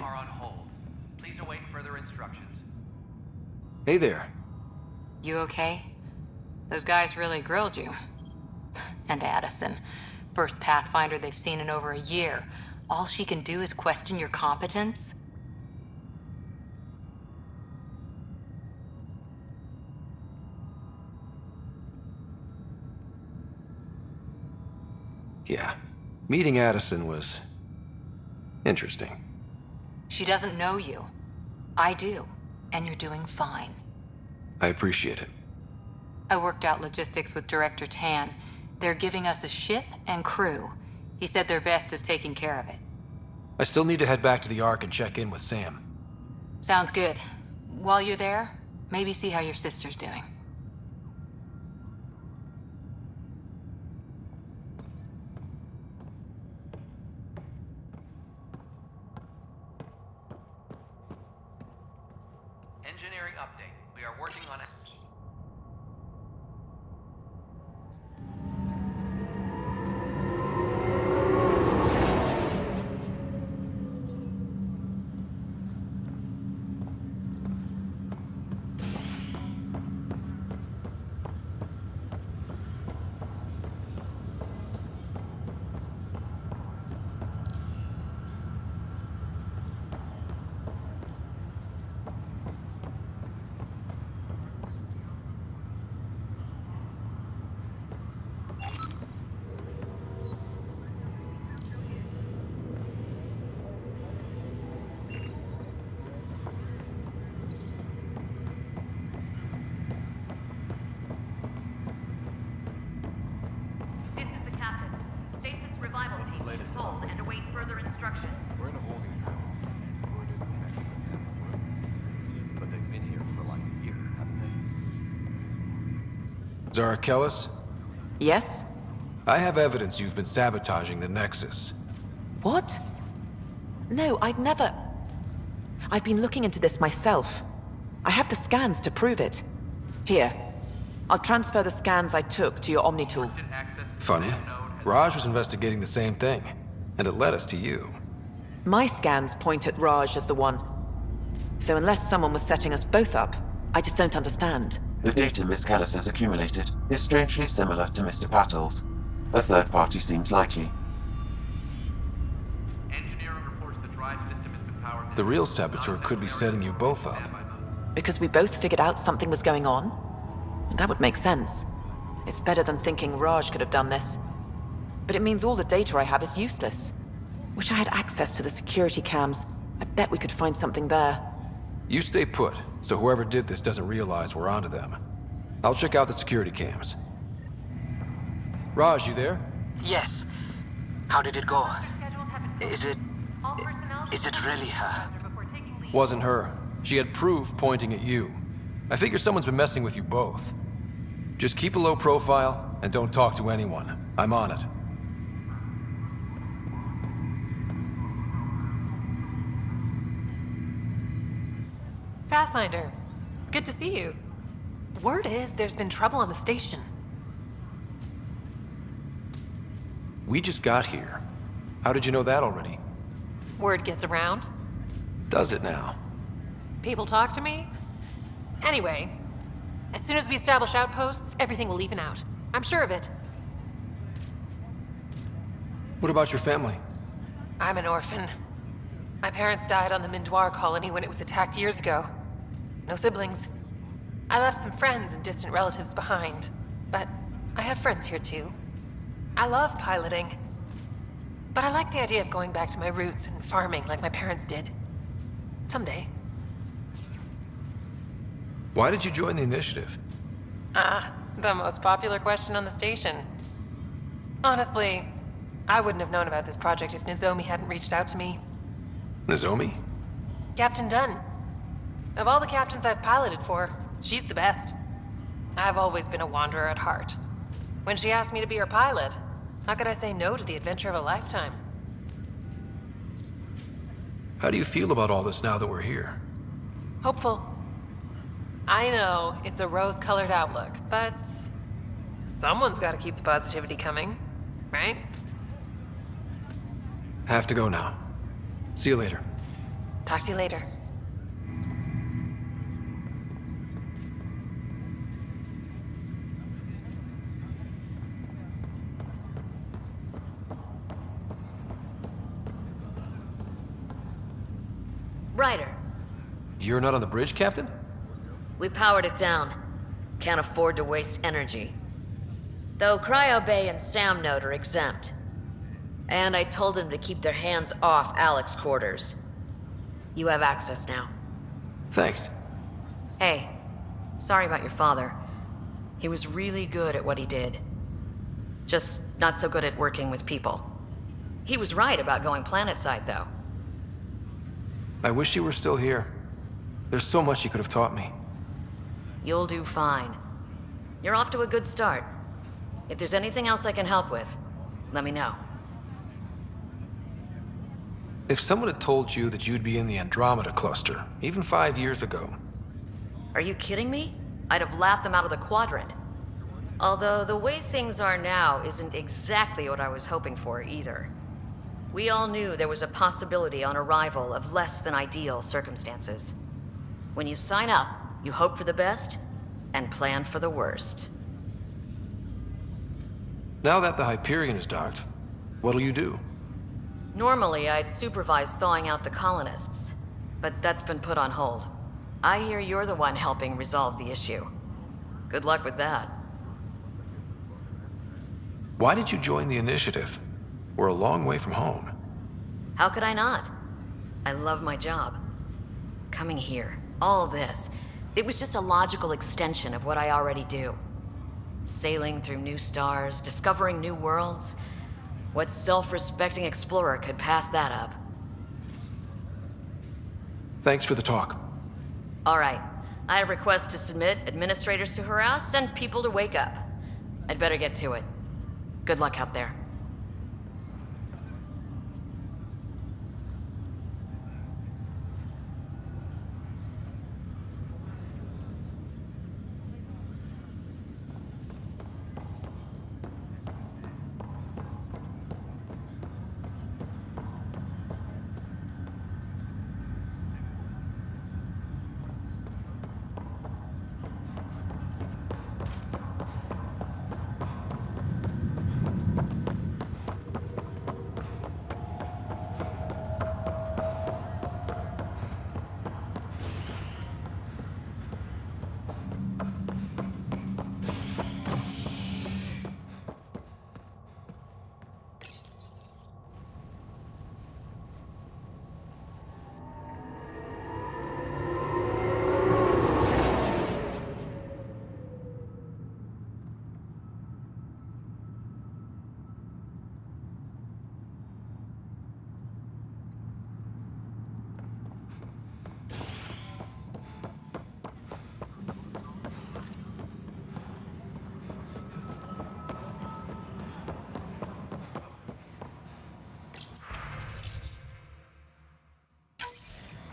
are on hold. Please await further instructions. Hey there. You okay? Those guys really grilled you. And Addison. First Pathfinder they've seen in over a year. All she can do is question your competence? Yeah. Meeting Addison was interesting. She doesn't know you. I do. And you're doing fine. I appreciate it. I worked out logistics with Director Tan. They're giving us a ship and crew. He said their best is taking care of it. I still need to head back to the Ark and check in with Sam. Sounds good. While you're there, maybe see how your sister's doing. Engineering update. We are working on it. Revival team to hold and await further instructions. We're in a holding pattern. Word is the Nexus is getting work. But they've been here for like a year, haven't they? Zara Kellis, Yes? I have evidence you've been sabotaging the Nexus. What? No, I'd never... I've been looking into this myself. I have the scans to prove it. Here. I'll transfer the scans I took to your Omni tool. Funny. Raj was investigating the same thing, and it led us to you. My scans point at Raj as the one. So unless someone was setting us both up, I just don't understand. The data Miss Kellis has accumulated is strangely similar to Mr. Pattle's. A third party seems likely. Engineering reports the drive system has been powered. The real saboteur could be setting you both up. Because we both figured out something was going on? That would make sense. It's better than thinking Raj could have done this. But it means all the data I have is useless. Wish I had access to the security cams. I bet we could find something there. You stay put, so whoever did this doesn't realize we're onto them. I'll check out the security cams. Raj, you there? Yes. How did it go? Is it really her? Wasn't her. She had proof pointing at you. I figure someone's been messing with you both. Just keep a low profile and don't talk to anyone. I'm on it. Pathfinder, it's good to see you. Word is there's been trouble on the station. We just got here. How did you know that already? Word gets around. Does it now? People talk to me. Anyway, as soon as we establish outposts, everything will even out. I'm sure of it. What about your family? I'm an orphan. My parents died on the Mindoir colony when it was attacked years ago. No siblings. I left some friends and distant relatives behind, but I have friends here too. I love piloting, but I like the idea of going back to my roots and farming like my parents did. Someday. Why did you join the initiative? The most popular question on the station. Honestly, I wouldn't have known about this project if Nozomi hadn't reached out to me. Nozomi? Captain Dunn. Of all the captains I've piloted for, she's the best. I've always been a wanderer at heart. When she asked me to be her pilot, how could I say no to the adventure of a lifetime? How do you feel about all this now that we're here? Hopeful. I know it's a rose-colored outlook, but someone's got to keep the positivity coming, right? Have to go now. See you later. Talk to you later. Ryder, You're not on the bridge, Captain? we powered it down. Can't afford to waste energy. Though Cryo Bay and Sam Node are exempt. And I told them to keep their hands off Alec's quarters. You have access now. Thanks. Hey, sorry about your father. He was really good at what he did. Just not so good at working with people. He was right about going planetside, though. I wish you were still here. There's so much you could have taught me. You'll do fine. You're off to a good start. If there's anything else I can help with, let me know. If someone had told you that you'd be in the Andromeda cluster, even 5 years ago. Are you kidding me? I'd have laughed them out of the quadrant. Although the way things are now isn't exactly what I was hoping for either. We all knew there was a possibility on arrival of less than ideal circumstances. When you sign up, you hope for the best and plan for the worst. Now that the Hyperion is docked, what'll you do? Normally, I'd supervise thawing out the colonists, but that's been put on hold. I hear you're the one helping resolve the issue. Good luck with that. Why did you join the initiative? We're a long way from home. How could I not? I love my job. Coming here, all this, it was just a logical extension of what I already do. Sailing through new stars, discovering new worlds. What self-respecting explorer could pass that up? Thanks for the talk. All right. I have requests to submit, administrators to harass, and people to wake up. I'd better get to it. Good luck out there.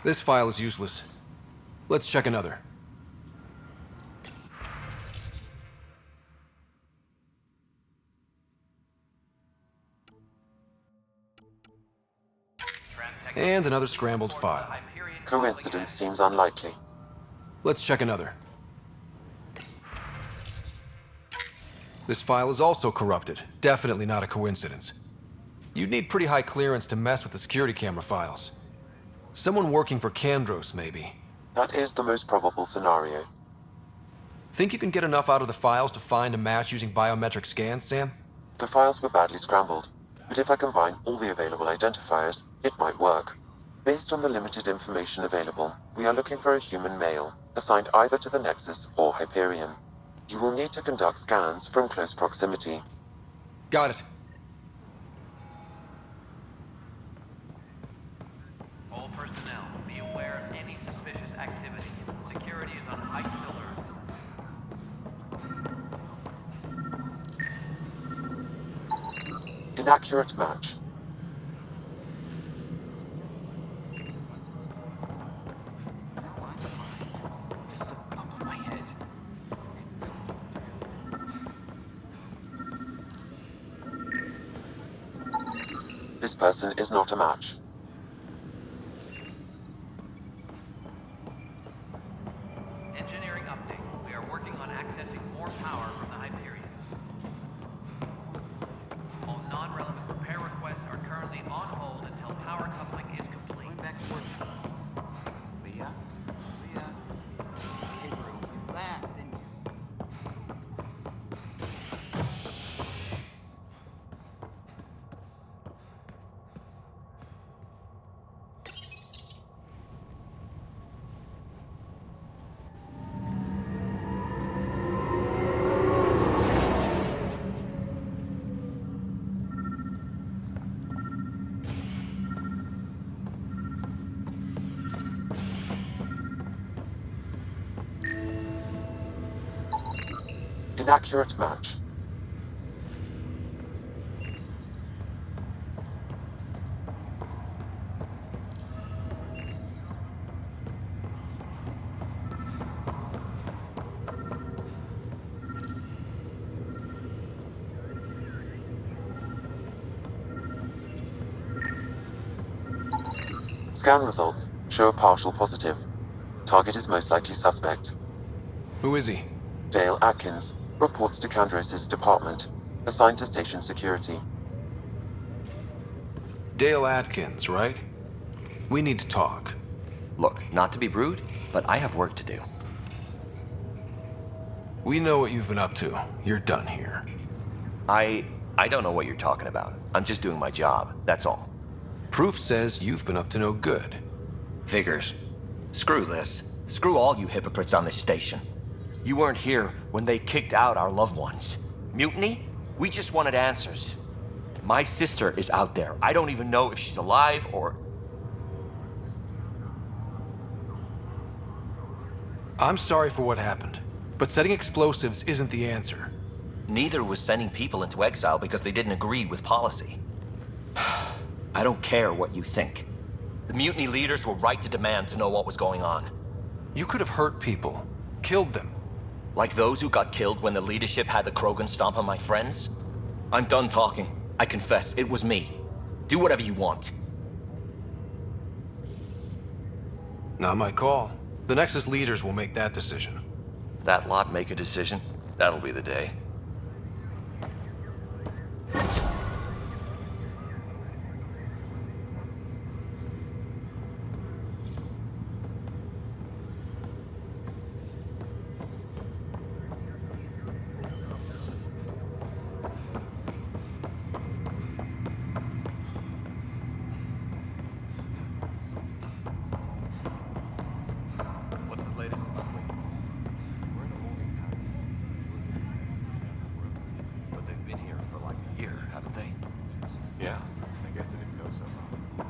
This file is useless. Let's check another. And another scrambled file. Coincidence seems unlikely. Let's check another. This file is also corrupted. Definitely not a coincidence. You'd need pretty high clearance to mess with the security camera files. Someone working for Kandros, maybe. That is the most probable scenario. Think you can get enough out of the files to find a match using biometric scans, Sam? The files were badly scrambled, but if I combine all the available identifiers, it might work. Based on the limited information available, we are looking for a human male, assigned either to the Nexus or Hyperion. You will need to conduct scans from close proximity. Got it. All personnel, be aware of any suspicious activity. Security is on heightened alert. Inaccurate match. This person is not a match. inaccurate match. Scan results show a partial positive. Target is most likely suspect. Who is he? Dale Atkins reports to Kandros' department, assigned to station security. Dale Atkins, right? We need to talk. Look, not to be rude, but I have work to do. We know what you've been up to. You're done here. I don't know what you're talking about. I'm just doing my job, that's all. Proof says you've been up to no good. Figures. Screw this. Screw all you hypocrites on this station. You weren't here when they kicked out our loved ones. Mutiny? We just wanted answers. My sister is out there. I don't even know if she's alive or... I'm sorry for what happened, but setting explosives isn't the answer. Neither was sending people into exile because they didn't agree with policy. I don't care what you think. The mutiny leaders were right to demand to know what was going on. You could have hurt people, killed them. Like those who got killed when the leadership had the Krogan stomp on my friends? I'm done talking. I confess, it was me. Do whatever you want. Not my call. The Nexus leaders will make that decision. That lot make a decision? That'll be the day. What's the latest about Wayne? We're in a holding pattern. But they've been here for like a year, haven't they? Yeah, I guess it didn't go so well.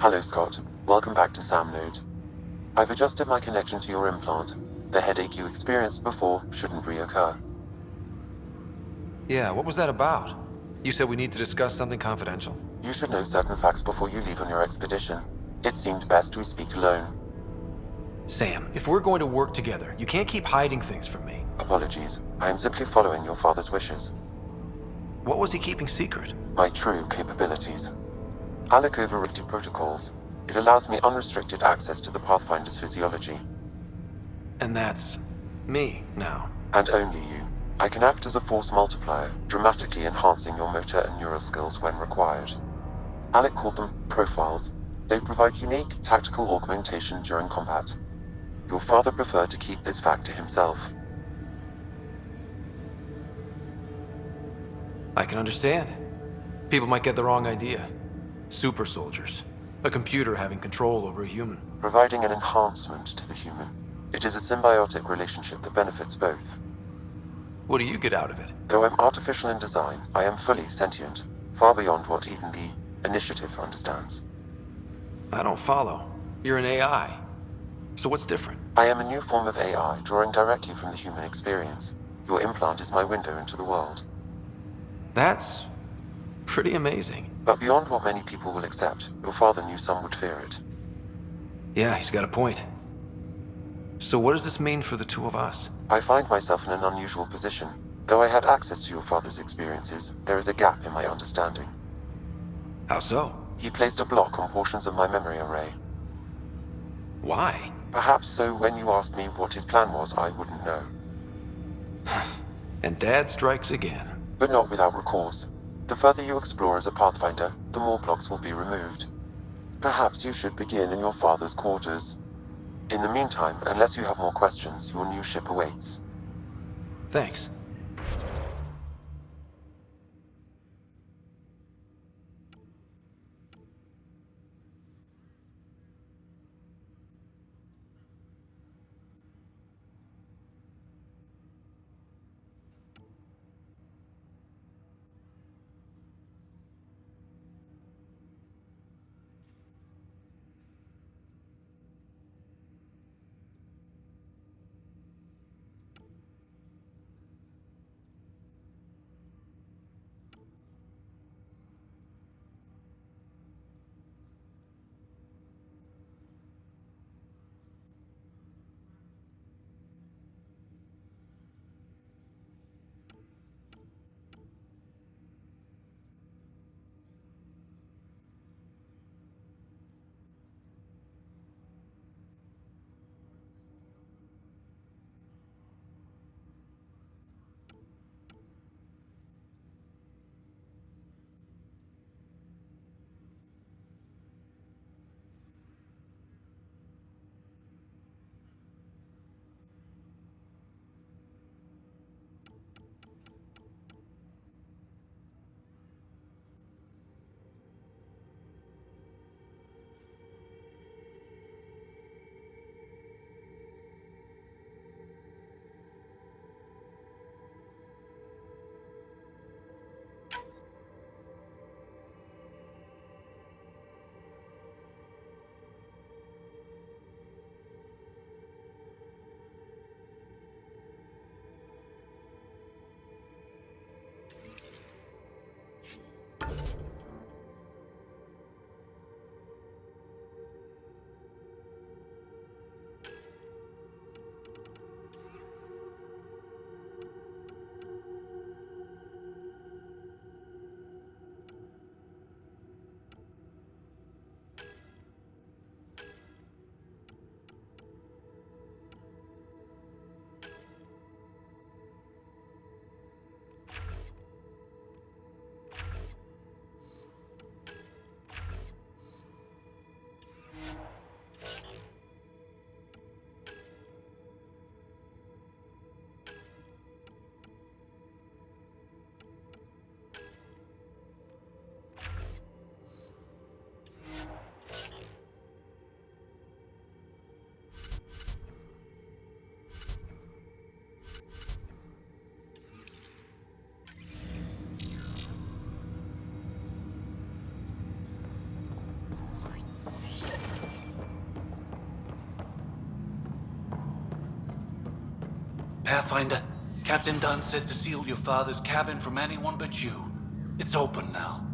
Hello, Scott. Welcome back to Sam Node. I've adjusted my connection to your implant. The headache you experienced before shouldn't reoccur. Yeah, what was that about? You said we need to discuss something confidential. You should know certain facts before you leave on your expedition. It seemed best we speak alone. Sam, if we're going to work together, you can't keep hiding things from me. Apologies. I am simply following your father's wishes. What was he keeping secret? My true capabilities. Alec overridden protocols. It allows me unrestricted access to the Pathfinder's physiology. And that's me now. And only you. I can act as a force multiplier, dramatically enhancing your motor and neural skills when required. Alec called them profiles. They provide unique tactical augmentation during combat. Your father preferred to keep this fact to himself. I can understand. People might get the wrong idea. Super soldiers. A computer having control over a human. Providing an enhancement to the human. It is a symbiotic relationship that benefits both. What do you get out of it? Though I'm artificial in design, I am fully sentient, far beyond what even the Initiative understands. I don't follow. You're an AI. So what's different? I am a new form of AI, drawing directly from the human experience. Your implant is my window into the world. That's pretty amazing. But beyond what many people will accept, your father knew some would fear it. Yeah, he's got a point. So what does this mean for the two of us? I find myself in an unusual position. Though I had access to your father's experiences, there is a gap in my understanding. How so? He placed a block on portions of my memory array. Why? Perhaps so when you asked me what his plan was, I wouldn't know. And Dad strikes again. But not without recourse. The further you explore as a Pathfinder, the more blocks will be removed. Perhaps you should begin in your father's quarters. In the meantime, unless you have more questions, your new ship awaits. Thanks. Pathfinder, Captain Dunn said to seal your father's cabin from anyone but you. It's open now.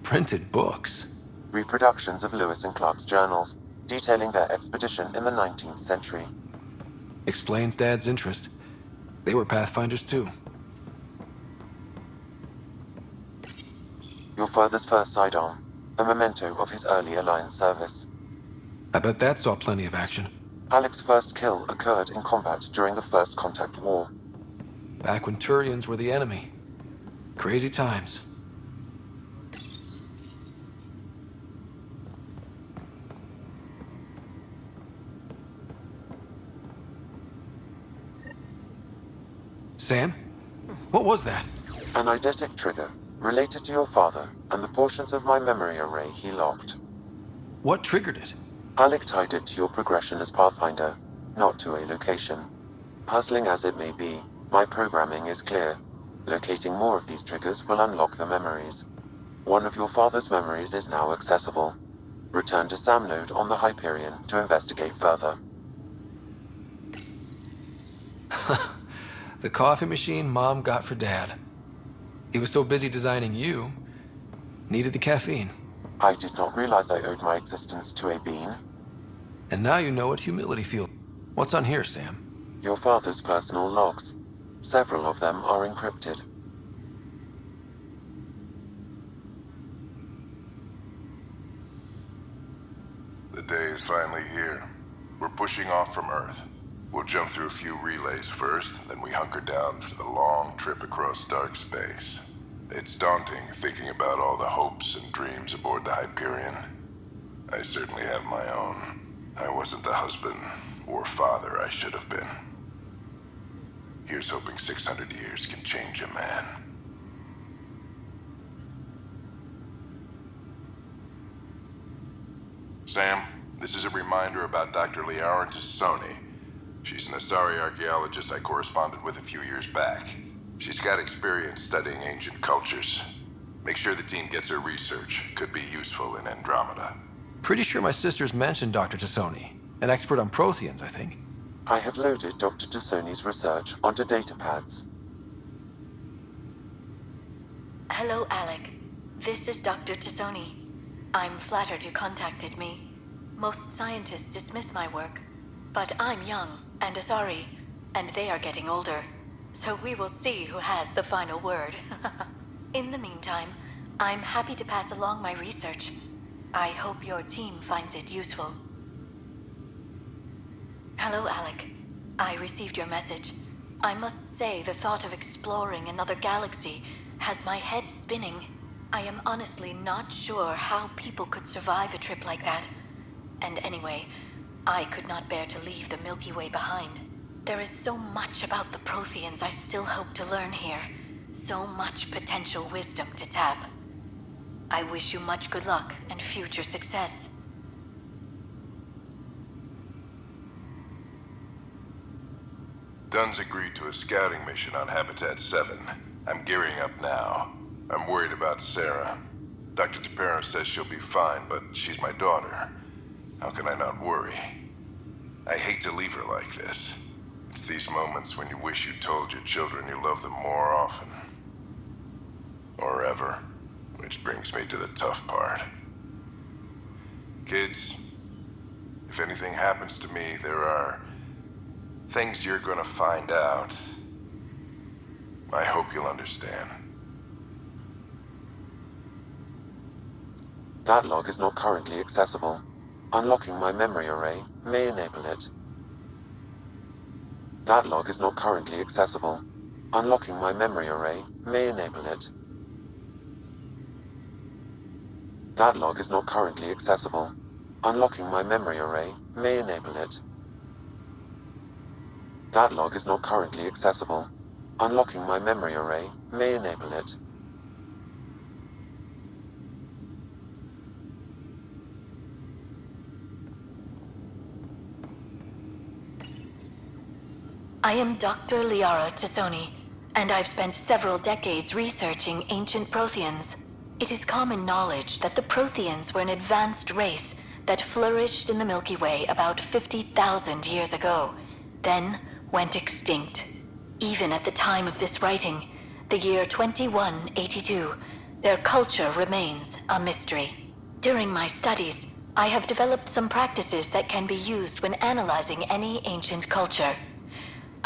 Printed books. Reproductions of Lewis and Clark's journals, detailing their expedition in the 19th century. Explains Dad's interest. They were Pathfinders too. Your father's first sidearm, a memento of his early Alliance service. I bet that saw plenty of action. Alec's first kill occurred in combat during the First Contact War. Back when Turians were the enemy. Crazy times. Sam? What was that? An eidetic trigger, related to your father, and the portions of my memory array he locked. What triggered it? Alec tied it to your progression as Pathfinder, not to a location. Puzzling as it may be, my programming is clear. Locating more of these triggers will unlock the memories. One of your father's memories is now accessible. Return to Sam Node on the Hyperion to investigate further. The coffee machine Mom got for Dad. He was so busy designing you, needed the caffeine. I did not realize I owed my existence to a bean. And now you know what humility feels. What's on here, Sam? Your father's personal logs. Several of them are encrypted. The day is finally here. We're pushing off from Earth. We'll jump through a few relays first, then we hunker down for the long trip across dark space. It's daunting thinking about all the hopes and dreams aboard the Hyperion. I certainly have my own. I wasn't the husband or father I should have been. Here's hoping 600 years can change a man. Sam, this is a reminder about Dr. Liara Tassoni. She's an Asari archaeologist I corresponded with a few years back. She's got experience studying ancient cultures. Make sure the team gets her research. Could be useful in Andromeda. Pretty sure my sisters mentioned Dr. Tassoni. An expert on Protheans, I think. I have loaded Dr. Tassoni's research onto datapads. Hello, Alec. This is Dr. Tassoni. I'm flattered you contacted me. Most scientists dismiss my work, but I'm young and Asari, and they are getting older. So we will see who has the final word. In the meantime, I'm happy to pass along my research. I hope your team finds it useful. Hello, Alec. I received your message. I must say the thought of exploring another galaxy has my head spinning. I am honestly not sure how people could survive a trip like that. And anyway, I could not bear to leave the Milky Way behind. There is so much about the Protheans I still hope to learn here. So much potential wisdom to tap. I wish you much good luck and future success. Dunn's agreed to a scouting mission on Habitat 7. I'm gearing up now. I'm worried about Sarah. Dr. Tapero says she'll be fine, but she's my daughter. How can I not worry? I hate to leave her like this. It's these moments when you wish you told your children you love them more often. Or ever. Which brings me to the tough part. Kids, if anything happens to me, there are things you're gonna find out. I hope you'll understand. That log is not currently accessible. Unlocking my memory array may enable it. That log is not currently accessible. Unlocking my memory array may enable it. That log is not currently accessible. Unlocking my memory array may enable it. That log is not currently accessible. Unlocking my memory array may enable it. I am Dr. Liara Tassoni, and I've spent several decades researching ancient Protheans. It is common knowledge that the Protheans were an advanced race that flourished in the Milky Way about 50,000 years ago, then went extinct. Even at the time of this writing, the year 2182, their culture remains a mystery. During my studies, I have developed some practices that can be used when analyzing any ancient culture.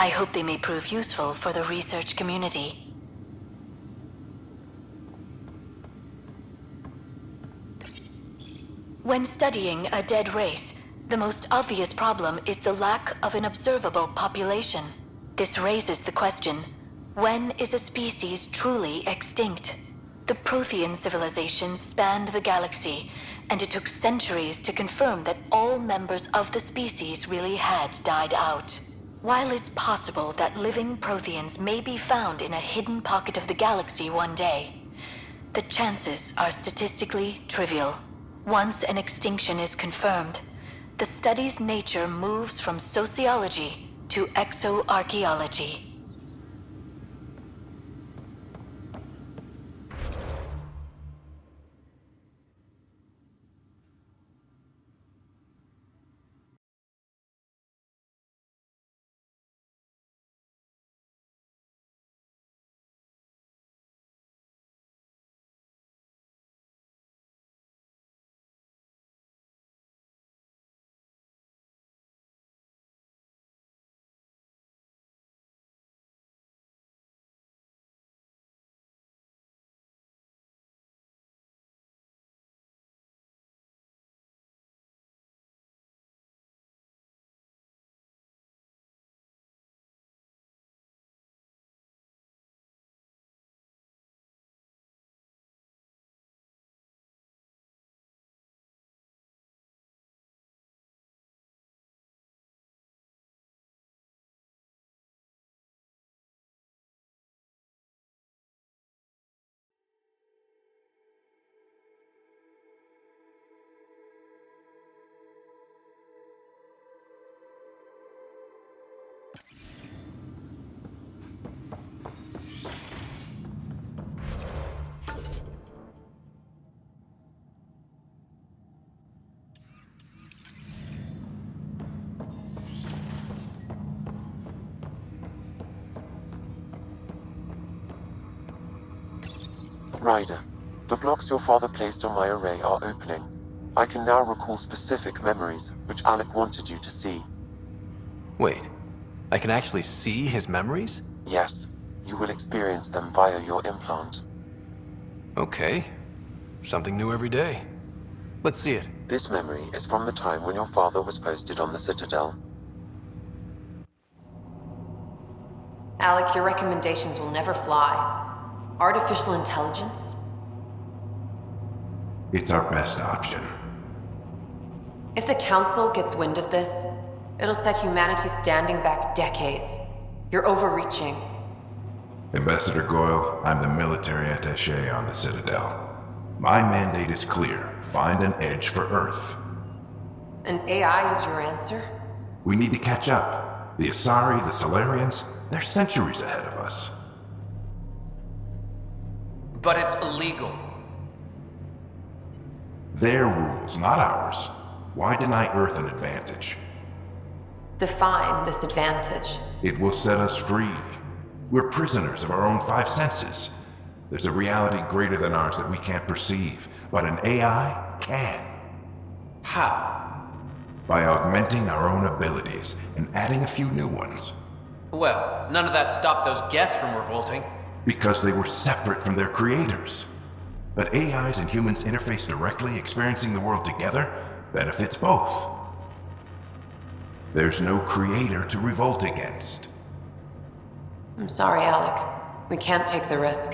I hope they may prove useful for the research community. When studying a dead race, the most obvious problem is the lack of an observable population. This raises the question, when is a species truly extinct? The Prothean civilization spanned the galaxy, and it took centuries to confirm that all members of the species really had died out. While it's possible that living Protheans may be found in a hidden pocket of the galaxy one day, the chances are statistically trivial. Once an extinction is confirmed, the study's nature moves from sociology to exoarchaeology. Ryder, the blocks your father placed on my array are opening. I can now recall specific memories, which Alec wanted you to see. Wait, I can actually see his memories? Yes, you will experience them via your implant. Okay. Something new every day. Let's see it. This memory is from the time when your father was posted on the Citadel. Alec, your recommendations will never fly. Artificial intelligence? It's our best option. If the Council gets wind of this, it'll set humanity standing back decades. You're overreaching. Ambassador Goyle, I'm the military attaché on the Citadel. My mandate is clear. Find an edge for Earth. And AI is your answer? We need to catch up. The Asari, the Solarians, they're centuries ahead of us. But it's illegal. Their rules, not ours. Why deny Earth an advantage? Define this advantage. It will set us free. We're prisoners of our own five senses. There's a reality greater than ours that we can't perceive, but an AI can. How? By augmenting our own abilities and adding a few new ones. Well, none of that stopped those Geth from revolting. Because they were separate from their creators. But AIs and humans interface directly, experiencing the world together, benefits both. There's no creator to revolt against. I'm sorry, Alec. We can't take the risk.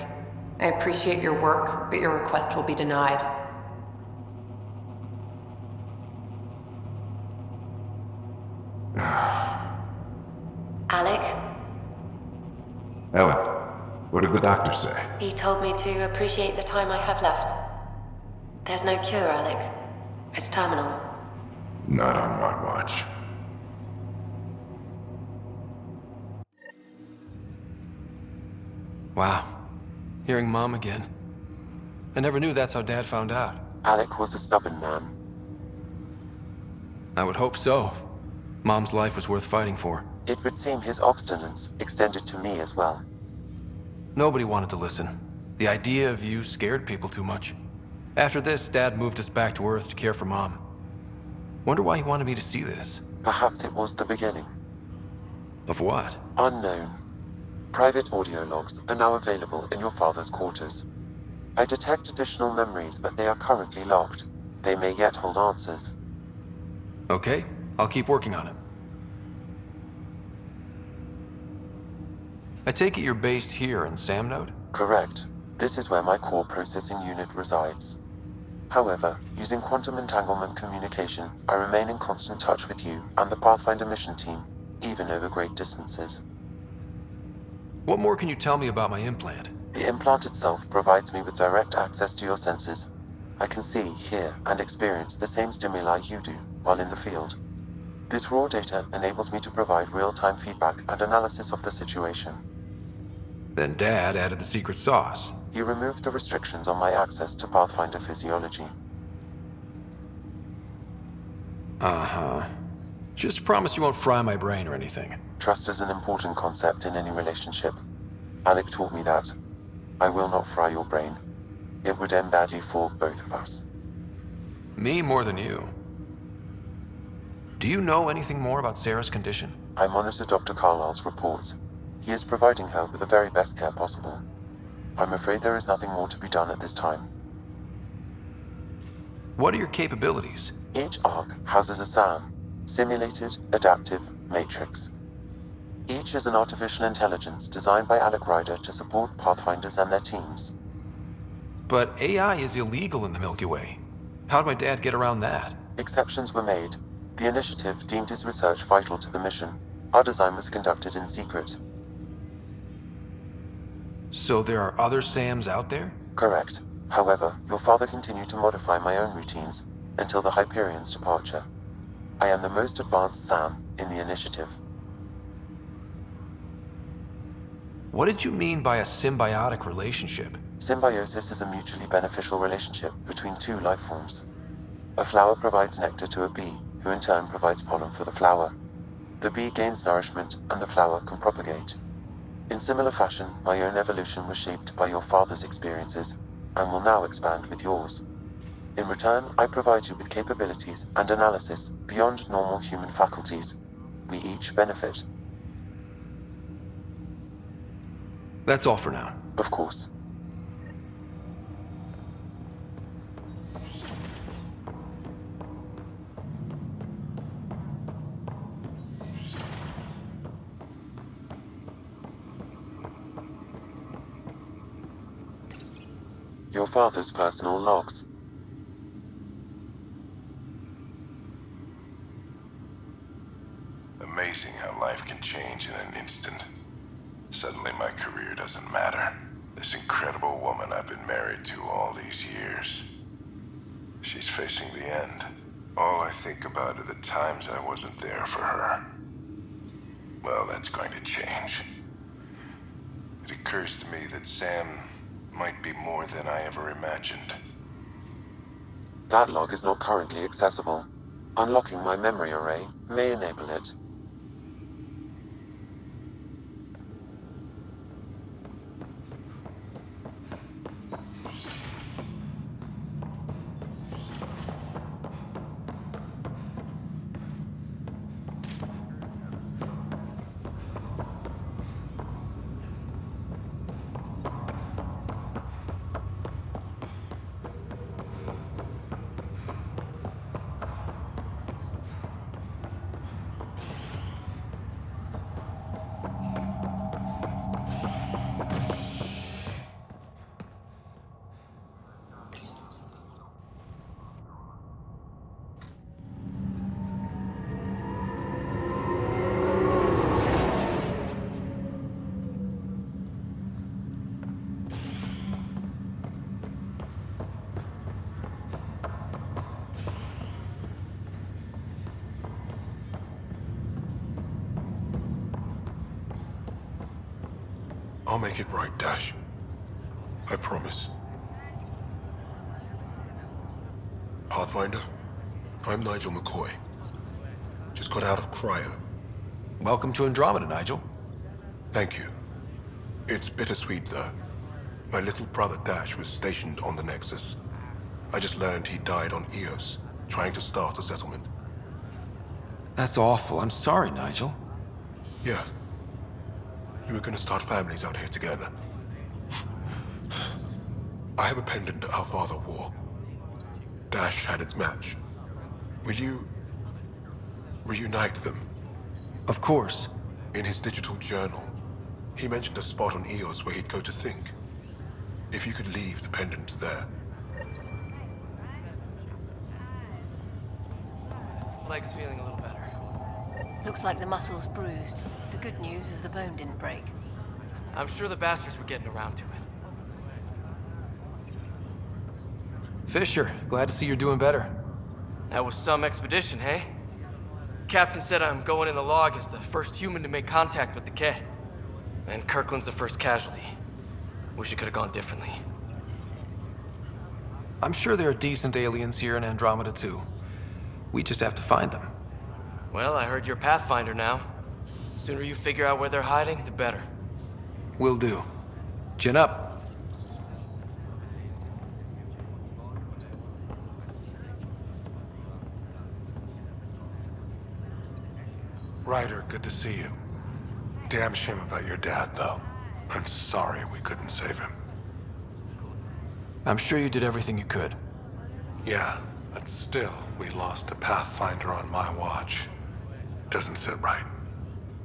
I appreciate your work, but your request will be denied. Alec, Ellen, what did the doctor say? He told me to appreciate the time I have left. There's no cure, Alec. It's terminal. Not on my watch. Wow. Hearing Mom again. I never knew that's how Dad found out. Alec was a stubborn man. I would hope so. Mom's life was worth fighting for. It would seem his obstinance extended to me as well. Nobody wanted to listen. The idea of you scared people too much. After this, Dad moved us back to Earth to care for Mom. Wonder why he wanted me to see this. Perhaps it was the beginning. Of what? Unknown. Private audio logs are now available in your father's quarters. I detect additional memories, but they are currently locked. They may yet hold answers. Okay, I'll keep working on it. I take it you're based here in Samnode? Correct. This is where my core processing unit resides. However, using quantum entanglement communication, I remain in constant touch with you and the Pathfinder mission team, even over great distances. What more can you tell me about my implant? The implant itself provides me with direct access to your senses. I can see, hear, and experience the same stimuli you do while in the field. This raw data enables me to provide real-time feedback and analysis of the situation. Then Dad added the secret sauce. He removed the restrictions on my access to Pathfinder physiology. Uh-huh. Just promise you won't fry my brain or anything. Trust is an important concept in any relationship. Alec taught me that. I will not fry your brain. It would end badly for both of us. Me more than you. Do you know anything more about Sarah's condition? I monitor Dr. Carlisle's reports. He is providing her with the very best care possible. I'm afraid there is nothing more to be done at this time. What are your capabilities? Each arc houses a SAM, Simulated Adaptive Matrix. Each is an artificial intelligence designed by Alec Ryder to support Pathfinders and their teams. But AI is illegal in the Milky Way. How'd my dad get around that? Exceptions were made. The initiative deemed his research vital to the mission. Our design was conducted in secret. So there are other SAMs out there? Correct. However, your father continued to modify my own routines until the Hyperion's departure. I am the most advanced SAM in the initiative. What did you mean by a symbiotic relationship? Symbiosis is a mutually beneficial relationship between two life forms. A flower provides nectar to a bee, who in turn provides pollen for the flower. The bee gains nourishment, and the flower can propagate. In similar fashion, my own evolution was shaped by your father's experiences, and will now expand with yours. In return, I provide you with capabilities and analysis beyond normal human faculties. We each benefit. That's all for now. Of course. Your father's personal logs. Amazing how life can change in an instant. Suddenly my career doesn't matter. This incredible woman I've been married to all these years. She's facing the end. All I think about are the times I wasn't there for her. Well, that's going to change. It occurs to me that Sam might be more than I ever imagined. That log is not currently accessible. Unlocking my memory array may enable it. I'll make it right, Dash. I promise. Pathfinder, I'm Nigel McCoy. Just got out of cryo. Welcome to Andromeda, Nigel. Thank you. It's bittersweet, though. My little brother Dash was stationed on the Nexus. I just learned he died on Eos, trying to start a settlement. That's awful. I'm sorry, Nigel. Yeah. We were gonna start families out here together. I have a pendant our father wore. Dash had its match. Will you reunite them? Of course. In his digital journal, he mentioned a spot on Eos where he'd go to think. If you could leave the pendant there. Leg's feeling a little better. Looks like the muscle's bruised. The good news is the bone didn't break. I'm sure the bastards were getting around to it. Fisher, glad to see you're doing better. That was some expedition, hey? Captain said I'm going in the log as the first human to make contact with the Kett. And Kirkland's the first casualty. Wish it could have gone differently. I'm sure there are decent aliens here in Andromeda, too. We just have to find them. Well, I heard you're Pathfinder now. Sooner you figure out where they're hiding, the better. Will do. Chin up. Ryder, good to see you. Damn shame about your dad, though. I'm sorry we couldn't save him. I'm sure you did everything you could. Yeah, but still, we lost a Pathfinder on my watch. Doesn't sit right.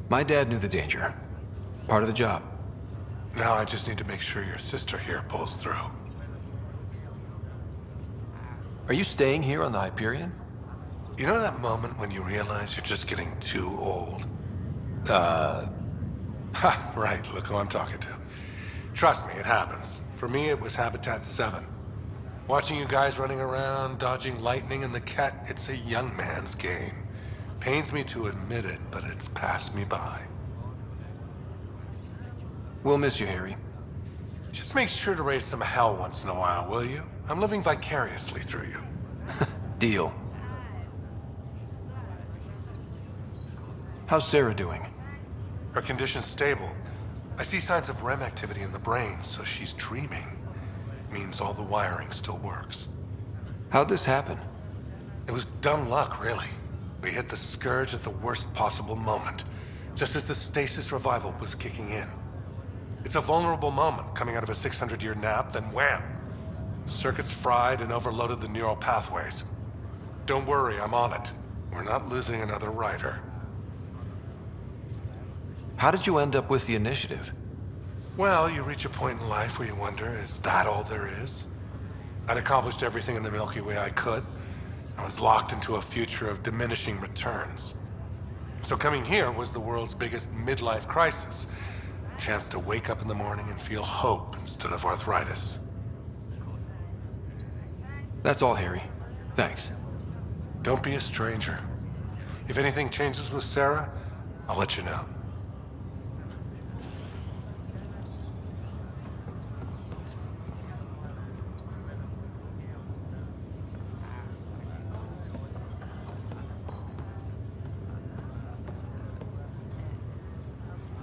My dad knew the danger. Part of the job. Now I just need to make sure your sister here pulls through. Are you staying here on the Hyperion? You know that moment when you realize you're just getting too old? Ha, right, look who I'm talking to. Trust me, it happens. For me, it was Habitat 7. Watching you guys running around, dodging lightning and the Kett, it's a young man's game. Pains me to admit it, but it's passed me by. We'll miss you, Harry. Just make sure to raise some hell once in a while, will you? I'm living vicariously through you. Deal. How's Sarah doing? Her condition's stable. I see signs of REM activity in the brain, so she's dreaming. means all the wiring still works. How'd this happen? It was dumb luck, really. We hit the Scourge at the worst possible moment, just as the stasis revival was kicking in. It's a vulnerable moment coming out of a 600-year nap, then wham! Circuits fried and overloaded the neural pathways. Don't worry, I'm on it. We're not losing another rider. How did you end up with the initiative? Well, you reach a point in life where you wonder, is that all there is? I'd accomplished everything in the Milky Way I could. I was locked into a future of diminishing returns. So coming here was the world's biggest midlife crisis. A chance to wake up in the morning and feel hope instead of arthritis. That's all, Harry. Thanks. Don't be a stranger. If anything changes with Sarah, I'll let you know.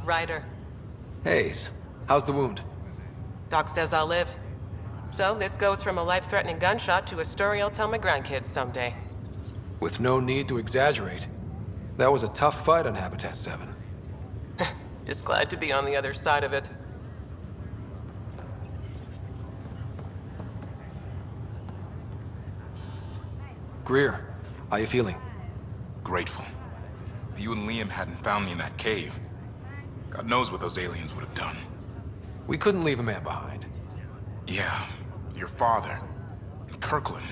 Ryder. Hayes, how's the wound? Doc says I'll live. So this goes from a life-threatening gunshot to a story I'll tell my grandkids someday. With no need to exaggerate. That was a tough fight on Habitat 7. Just glad to be on the other side of it. Greer, how you feeling? Grateful. If you and Liam hadn't found me in that cave, God knows what those aliens would have done. We couldn't leave a man behind. Yeah, your father. And Kirkland.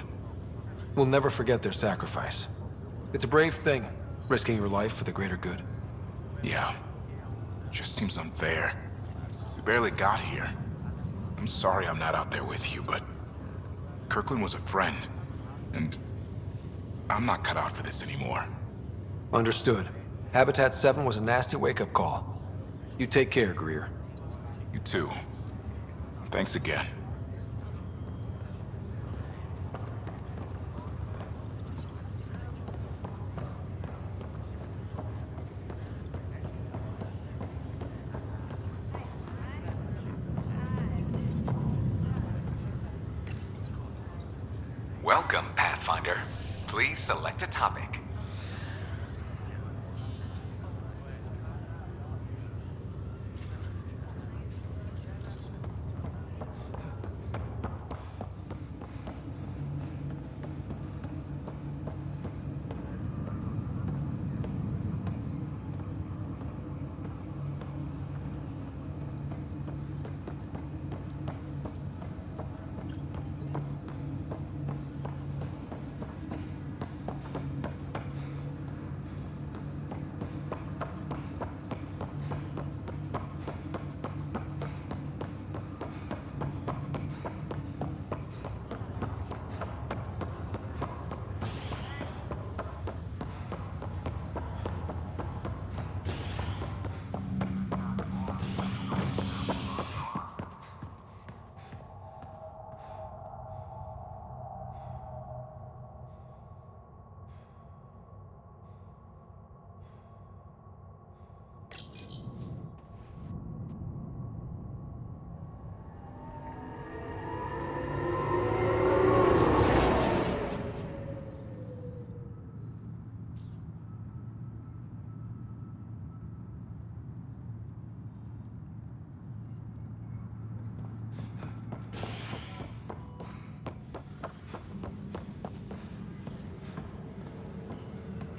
We'll never forget their sacrifice. It's a brave thing, risking your life for the greater good. Yeah. Just seems unfair. We barely got here. I'm sorry I'm not out there with you, but Kirkland was a friend, and I'm not cut out for this anymore. Understood. Habitat 7 was a nasty wake-up call. You take care, Greer. You too. Thanks again. Welcome, Pathfinder. Please select a topic.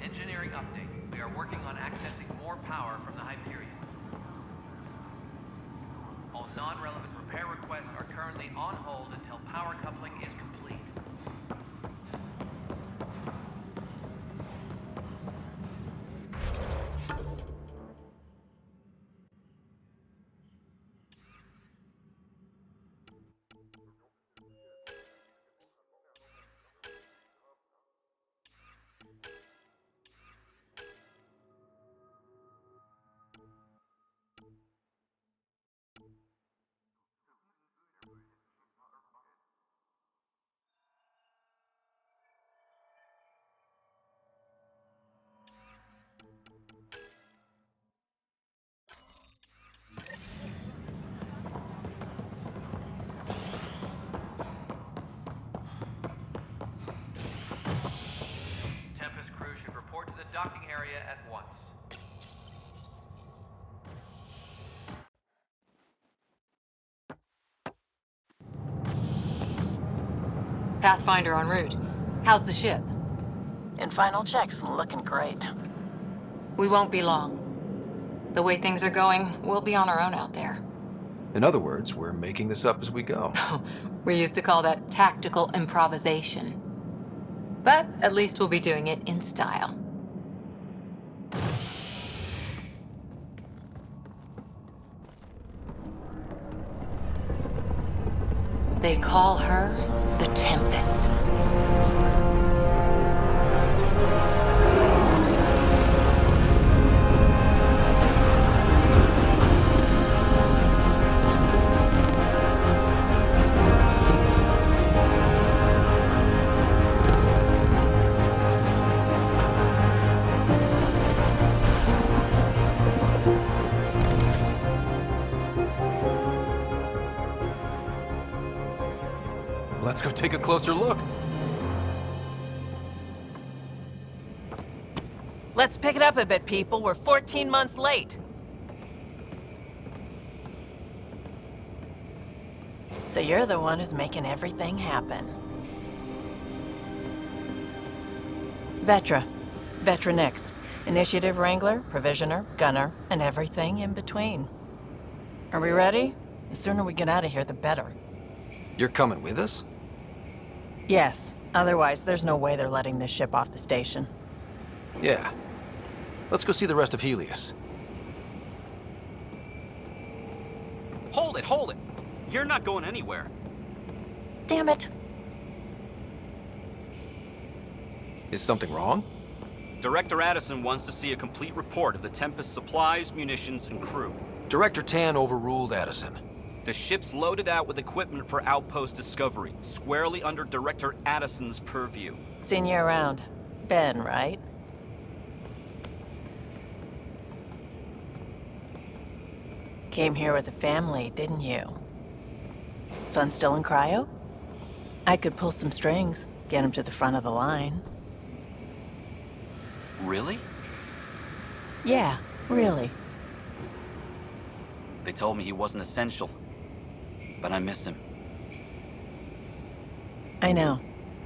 Engineering update. We are working on accessing more power from the Hyperion. All non-relevant repair requests are currently on hold until power coupling is complete. Pathfinder en route. How's the ship? In final checks, looking great. We won't be long. The way things are going, we'll be on our own out there. In other words, we're making this up as we go. We used to call that tactical improvisation. But at least we'll be doing it in style. They call her the Tempest. Let's go take a closer look. Let's pick it up a bit, people. We're 14 months late. So you're the one who's making everything happen. Vetra. Vetra Nix. Initiative Wrangler, Provisioner, Gunner, and everything in between. Are we ready? The sooner we get out of here, the better. You're coming with us? Yes. Otherwise, there's no way they're letting this ship off the station. Yeah. Let's go see the rest of Helios. Hold it, hold it! You're not going anywhere. Damn it. Is something wrong? Director Addison wants to see a complete report of the Tempest's supplies, munitions, and crew. Director Tan overruled Addison. The ship's loaded out with equipment for outpost discovery, squarely under Director Addison's purview. Seen you around. Ben, right? Came here with a family, didn't you? Son still in cryo? I could pull some strings, get him to the front of the line. Really? Yeah, really. They told me he wasn't essential, but I miss him. I know.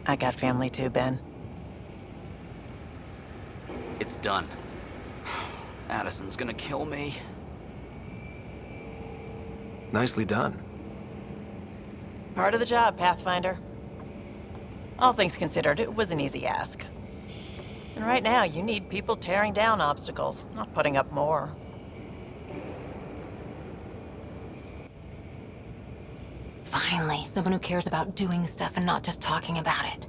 I got family too, Ben. It's done. Addison's gonna kill me. Nicely done. Part of the job, Pathfinder. All things considered, it was an easy ask. And right now, you need people tearing down obstacles, not putting up more. Finally, someone who cares about doing stuff and not just talking about it.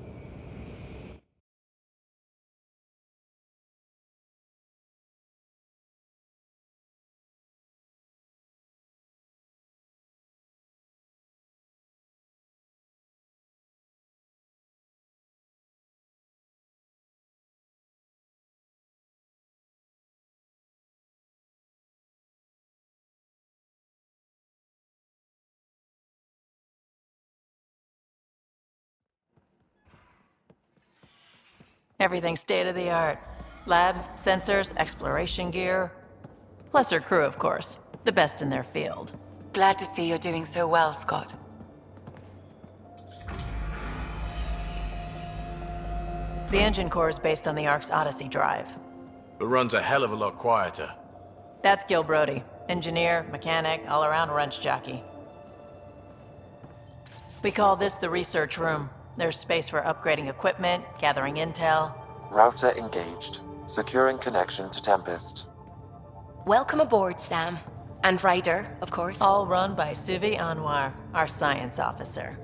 Everything state-of-the-art. Labs, sensors, exploration gear. Plus her crew, of course. The best in their field. Glad to see you're doing so well, Scott. The engine core is based on the Ark's Odyssey drive. It runs a hell of a lot quieter. That's Gil Brody. Engineer, mechanic, all-around wrench jockey. We call this the research room. There's space for upgrading equipment, gathering intel. Router engaged. Securing connection to Tempest. Welcome aboard, Sam. And Ryder, of course. All run by Suvi Anwar, our science officer.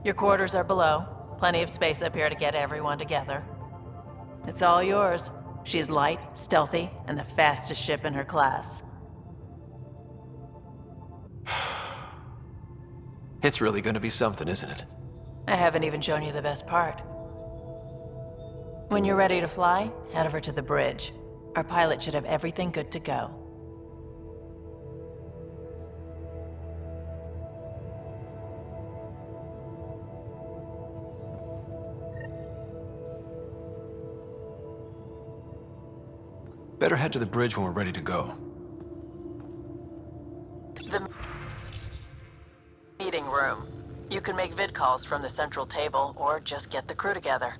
Your quarters are below. Plenty of space up here to get everyone together. It's all yours. She's light, stealthy, and the fastest ship in her class. It's really gonna be something, isn't it? I haven't even shown you the best part. When you're ready to fly, head over to the bridge. Our pilot should have everything good to go. Better head to the bridge when we're ready to go. The meeting room. You can make vid calls from the central table, or just get the crew together.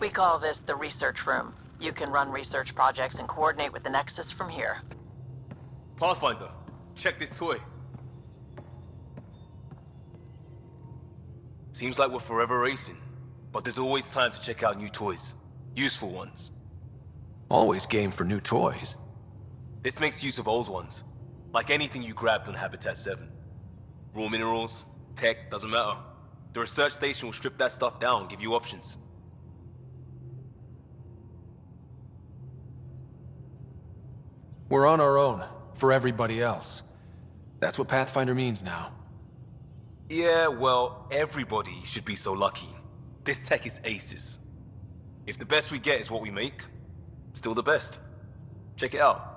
We call this the research room. You can run research projects and coordinate with the Nexus from here. Pathfinder, check this toy. Seems like we're forever racing, but there's always time to check out new toys. Useful ones. Always game for new toys. This makes use of old ones, like anything you grabbed on Habitat 7. Raw minerals, tech, doesn't matter. The research station will strip that stuff down and give you options. We're on our own, for everybody else. That's what Pathfinder means now. Yeah, well, everybody should be so lucky. This tech is aces. If the best we get is what we make, still the best. Check it out.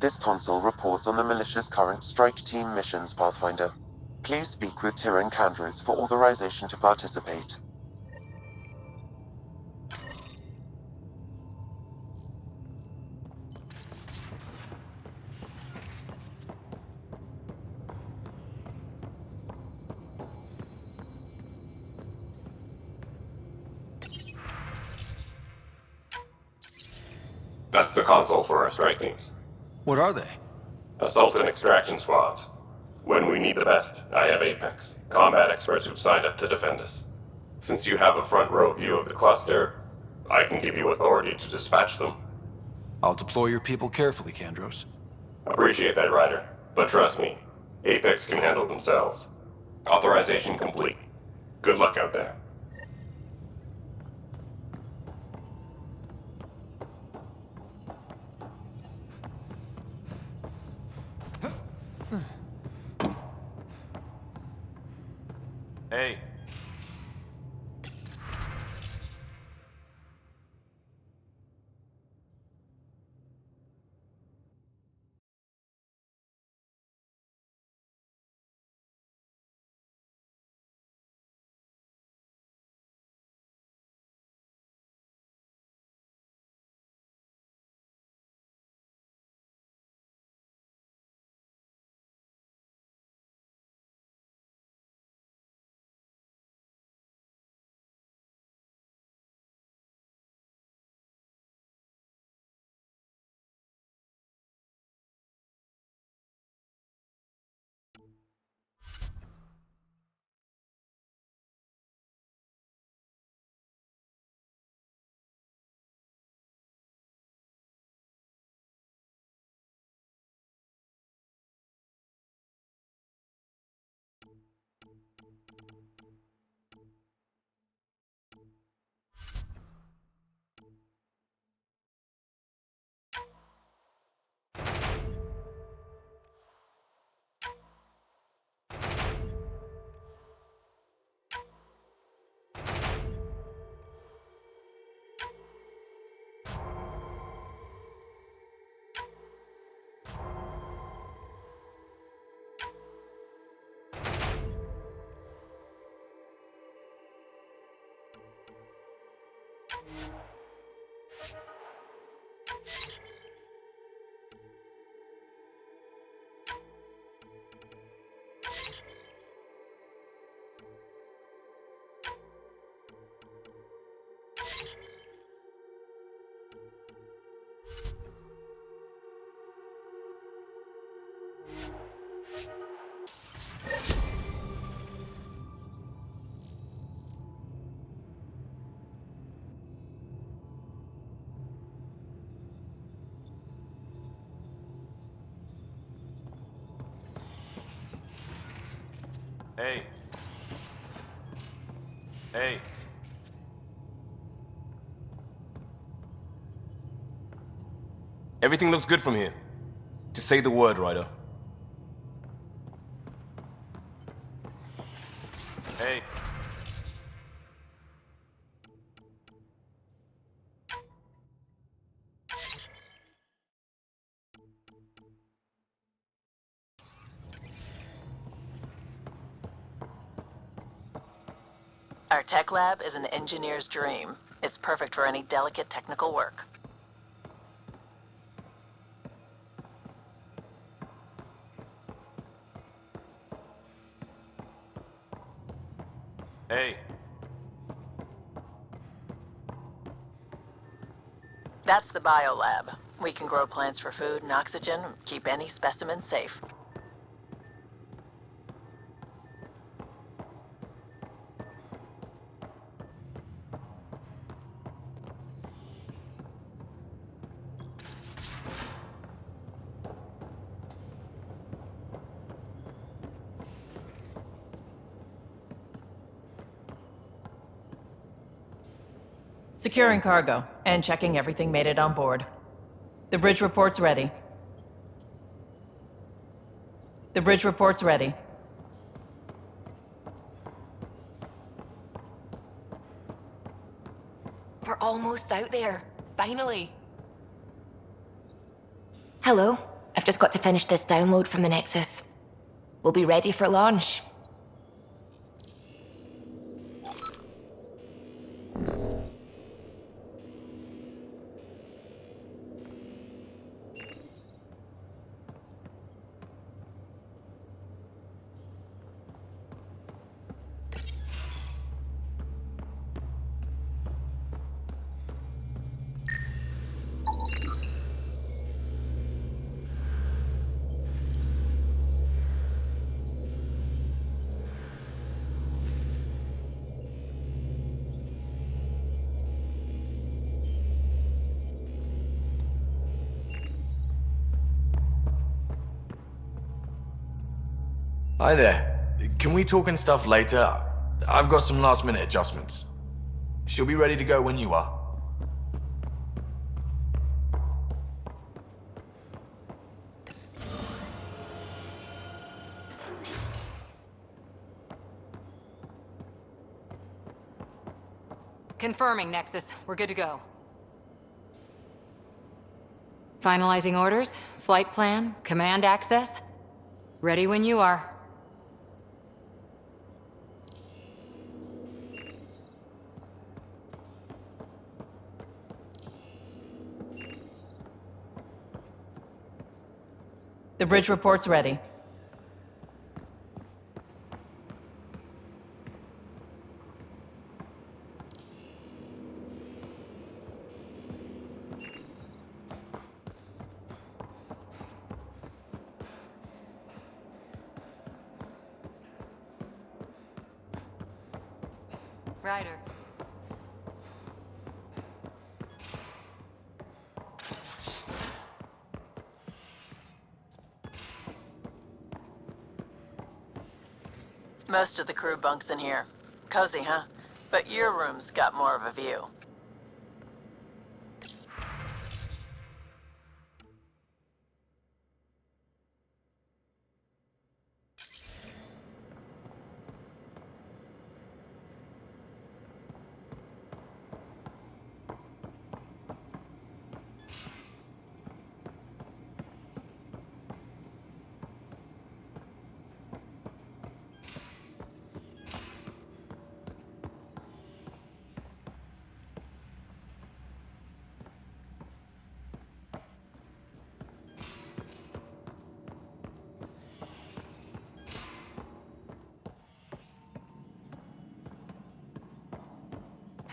This console reports on the militia's current strike team missions, Pathfinder. Please speak with Tyrion Candros for authorization to participate. That's the console for our strike teams. What are they? Assault and extraction squads. When we need the best, I have Apex, combat experts who've signed up to defend us. Since you have a front row view of the cluster, I can give you authority to dispatch them. I'll deploy your people carefully, Candros. Appreciate that, Ryder. But trust me, Apex can handle themselves. Authorization complete. Good luck out there. Hey, Hey. Hey. Everything looks good from here. Just say the word, Ryder. Hey. Our tech lab is an engineer's dream. It's perfect for any delicate technical work. Hey. That's the biolab. We can grow plants for food and oxygen, keep any specimen safe. Securing cargo and checking everything made it on board. The bridge report's ready. The bridge report's ready. We're almost out there. Finally. Hello. I've just got to finish this download from the Nexus. We'll be ready for launch. Hi there. Can we talk and stuff later? I've got some last minute adjustments. She'll be ready to go when you are. Confirming, Nexus. We're good to go. Finalizing orders, flight plan, command access. Ready when you are. The bridge report's ready. Ryder. Most of the crew bunks in here. Cozy, huh? But your room's got more of a view.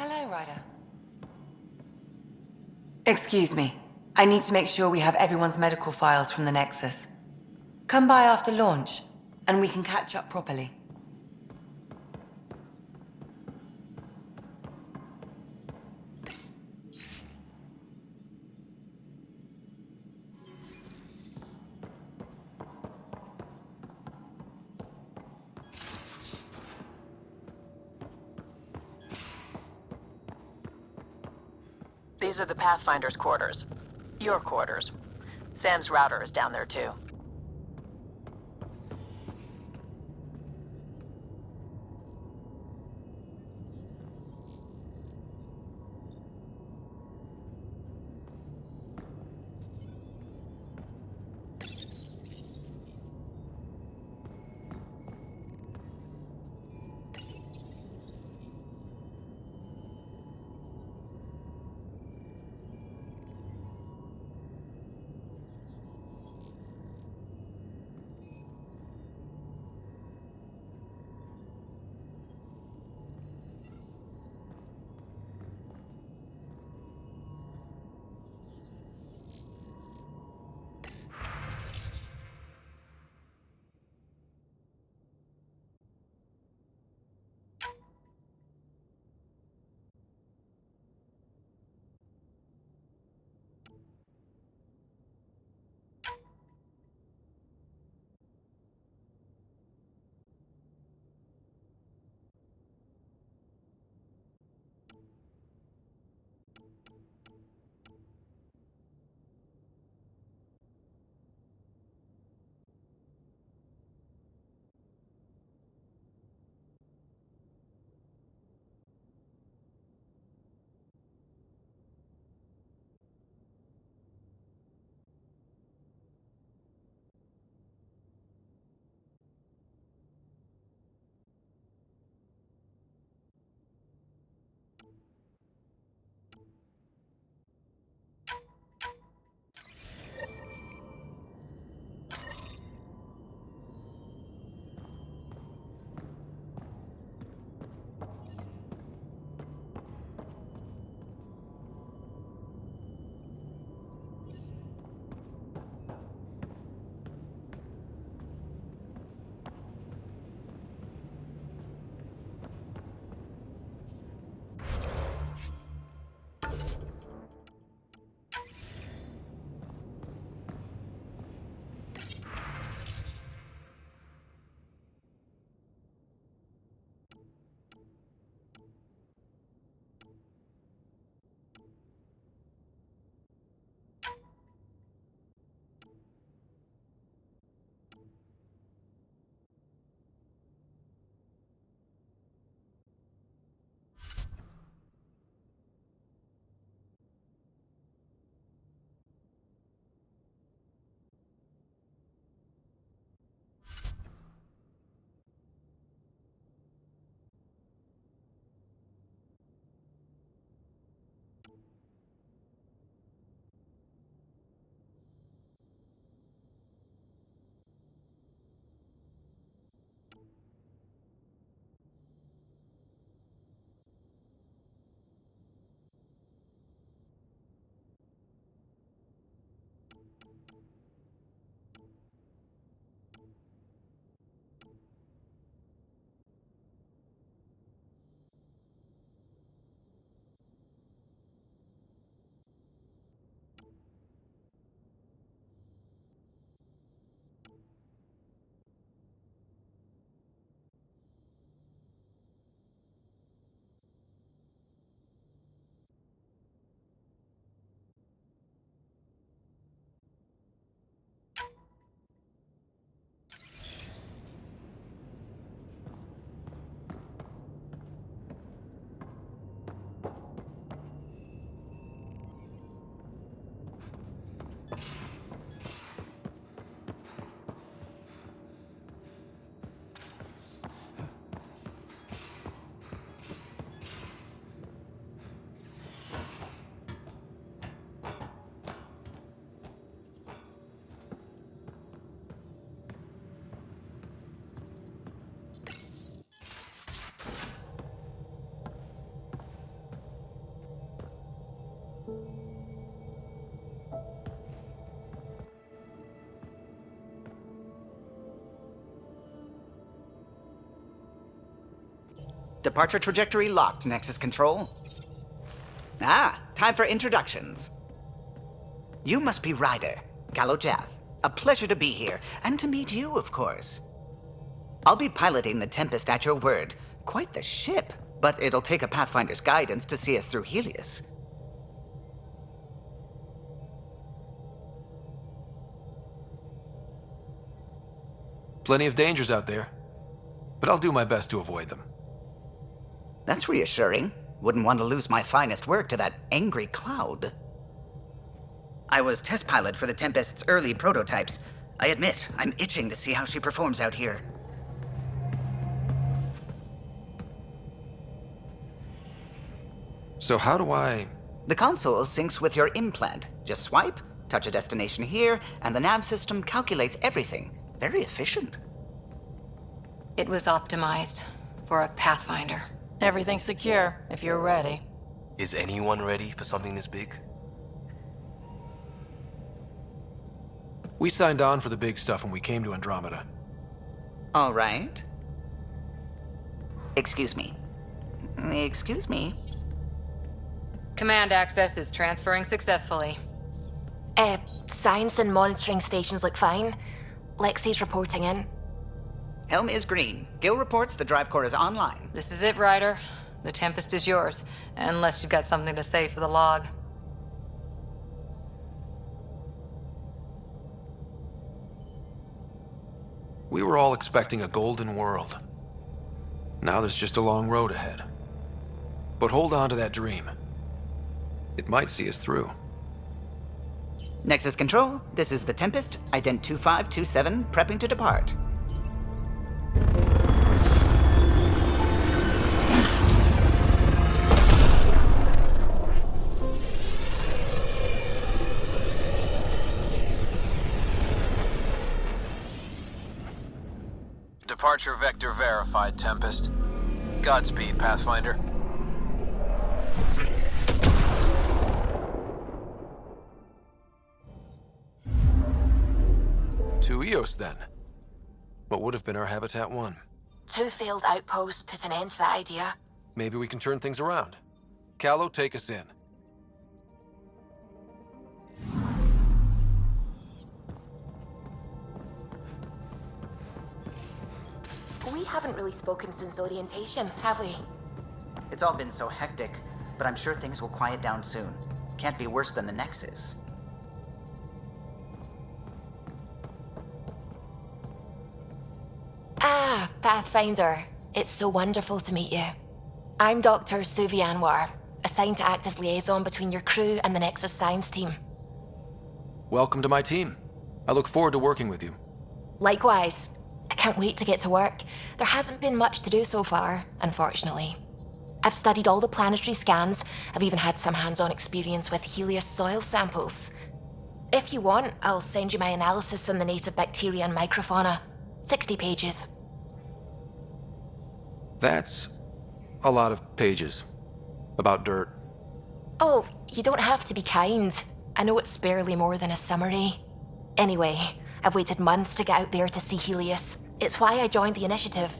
Hello, Ryder. Excuse me. I need to make sure we have everyone's medical files from the Nexus. Come by after launch, and we can catch up properly. These are the Pathfinder's quarters. Your quarters. Sam's router is down there too. Departure trajectory locked, Nexus Control. Ah, time for introductions. You must be Ryder, Kalojath. A pleasure to be here, and to meet you, of course. I'll be piloting the Tempest at your word. Quite the ship, but it'll take a Pathfinder's guidance to see us through Helios. Plenty of dangers out there, but I'll do my best to avoid them. That's reassuring. Wouldn't want to lose my finest work to that angry cloud. I was test pilot for the Tempest's early prototypes. I admit, I'm itching to see how she performs out here. So how do I... The console syncs with your implant. Just swipe, touch a destination here, and the nav system calculates everything. Very efficient. It was optimized for a Pathfinder. Everything's secure, if you're ready. Is anyone ready for something this big? We signed on for the big stuff when we came to Andromeda. All right. Excuse me. Excuse me. Command access is transferring successfully. Science and monitoring stations look fine. Lexi's reporting in. Helm is green. Gil reports the drive core is online. This is it, Ryder. The Tempest is yours, unless you've got something to say for the log. We were all expecting a golden world. Now there's just a long road ahead. But hold on to that dream. It might see us through. Nexus Control, this is the Tempest, ident 2527, prepping to depart. Departure vector verified, Tempest. Godspeed, Pathfinder. To Eos, then. What would have been our Habitat 1? 2 failed outposts put an end to that idea. Maybe we can turn things around. Calo, take us in. We haven't really spoken since orientation, have we? It's all been so hectic, but I'm sure things will quiet down soon. Can't be worse than the Nexus. Ah, Pathfinder. It's so wonderful to meet you. I'm Dr. Suvi Anwar, assigned to act as liaison between your crew and the Nexus science team. Welcome to my team. I look forward to working with you. Likewise. I can't wait to get to work. There hasn't been much to do so far, unfortunately. I've studied all the planetary scans. I've even had some hands-on experience with Helios soil samples. If you want, I'll send you my analysis on the native bacteria and microfauna. 60 pages. That's a lot of pages. About dirt. Oh, you don't have to be kind. I know it's barely more than a summary. Anyway, I've waited months to get out there to see Helios. It's why I joined the initiative.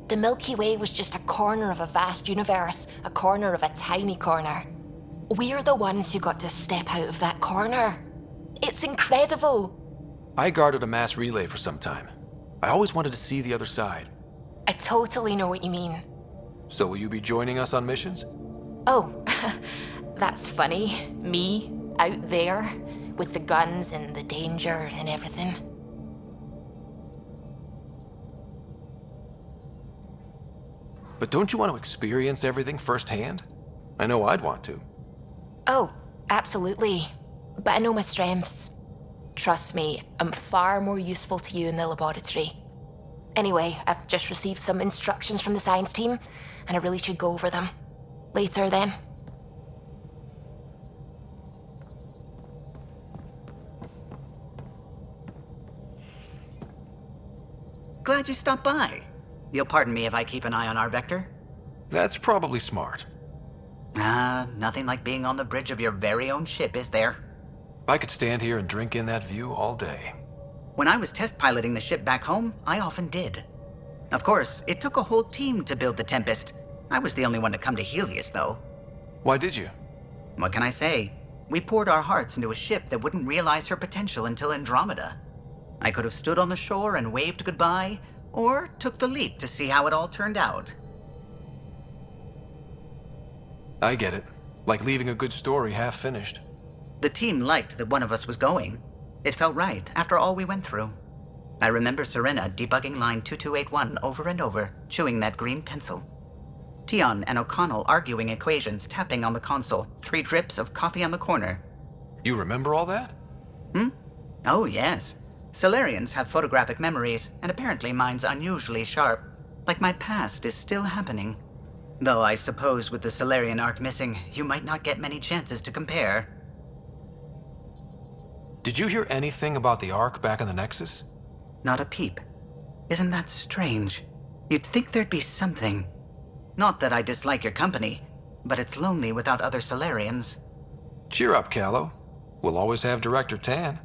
The Milky Way was just a corner of a vast universe, a corner of a tiny corner. We're the ones who got to step out of that corner. It's incredible. I guarded a mass relay for some time. I always wanted to see the other side. I totally know what you mean. So will you be joining us on missions? Oh, that's funny. Me, out there, with the guns and the danger and everything. But don't you want to experience everything firsthand? I know I'd want to. Oh, absolutely. But I know my strengths. Trust me, I'm far more useful to you in the laboratory. Anyway, I've just received some instructions from the science team, and I really should go over them. Later, then. Glad you stopped by. You'll pardon me if I keep an eye on our vector? That's probably smart. Nothing like being on the bridge of your very own ship, is there? I could stand here and drink in that view all day. When I was test piloting the ship back home, I often did. Of course, it took a whole team to build the Tempest. I was the only one to come to Helios, though. Why did you? What can I say? We poured our hearts into a ship that wouldn't realize her potential until Andromeda. I could have stood on the shore and waved goodbye, or took the leap to see how it all turned out. I get it. Like leaving a good story half finished. The team liked that one of us was going. It felt right after all we went through. I remember Serena debugging line 2281 over and over, chewing that green pencil. Tion and O'Connell arguing equations, tapping on the console, 3 drips of coffee on the corner. You remember all that? Oh, yes. Solarians have photographic memories, and apparently mine's unusually sharp. Like my past is still happening. Though I suppose with the Solarian arc missing, you might not get many chances to compare. Did you hear anything about the Ark back in the Nexus? Not a peep. Isn't that strange? You'd think there'd be something. Not that I dislike your company, but it's lonely without other Solarians. Cheer up, Callow. We'll always have Director Tan.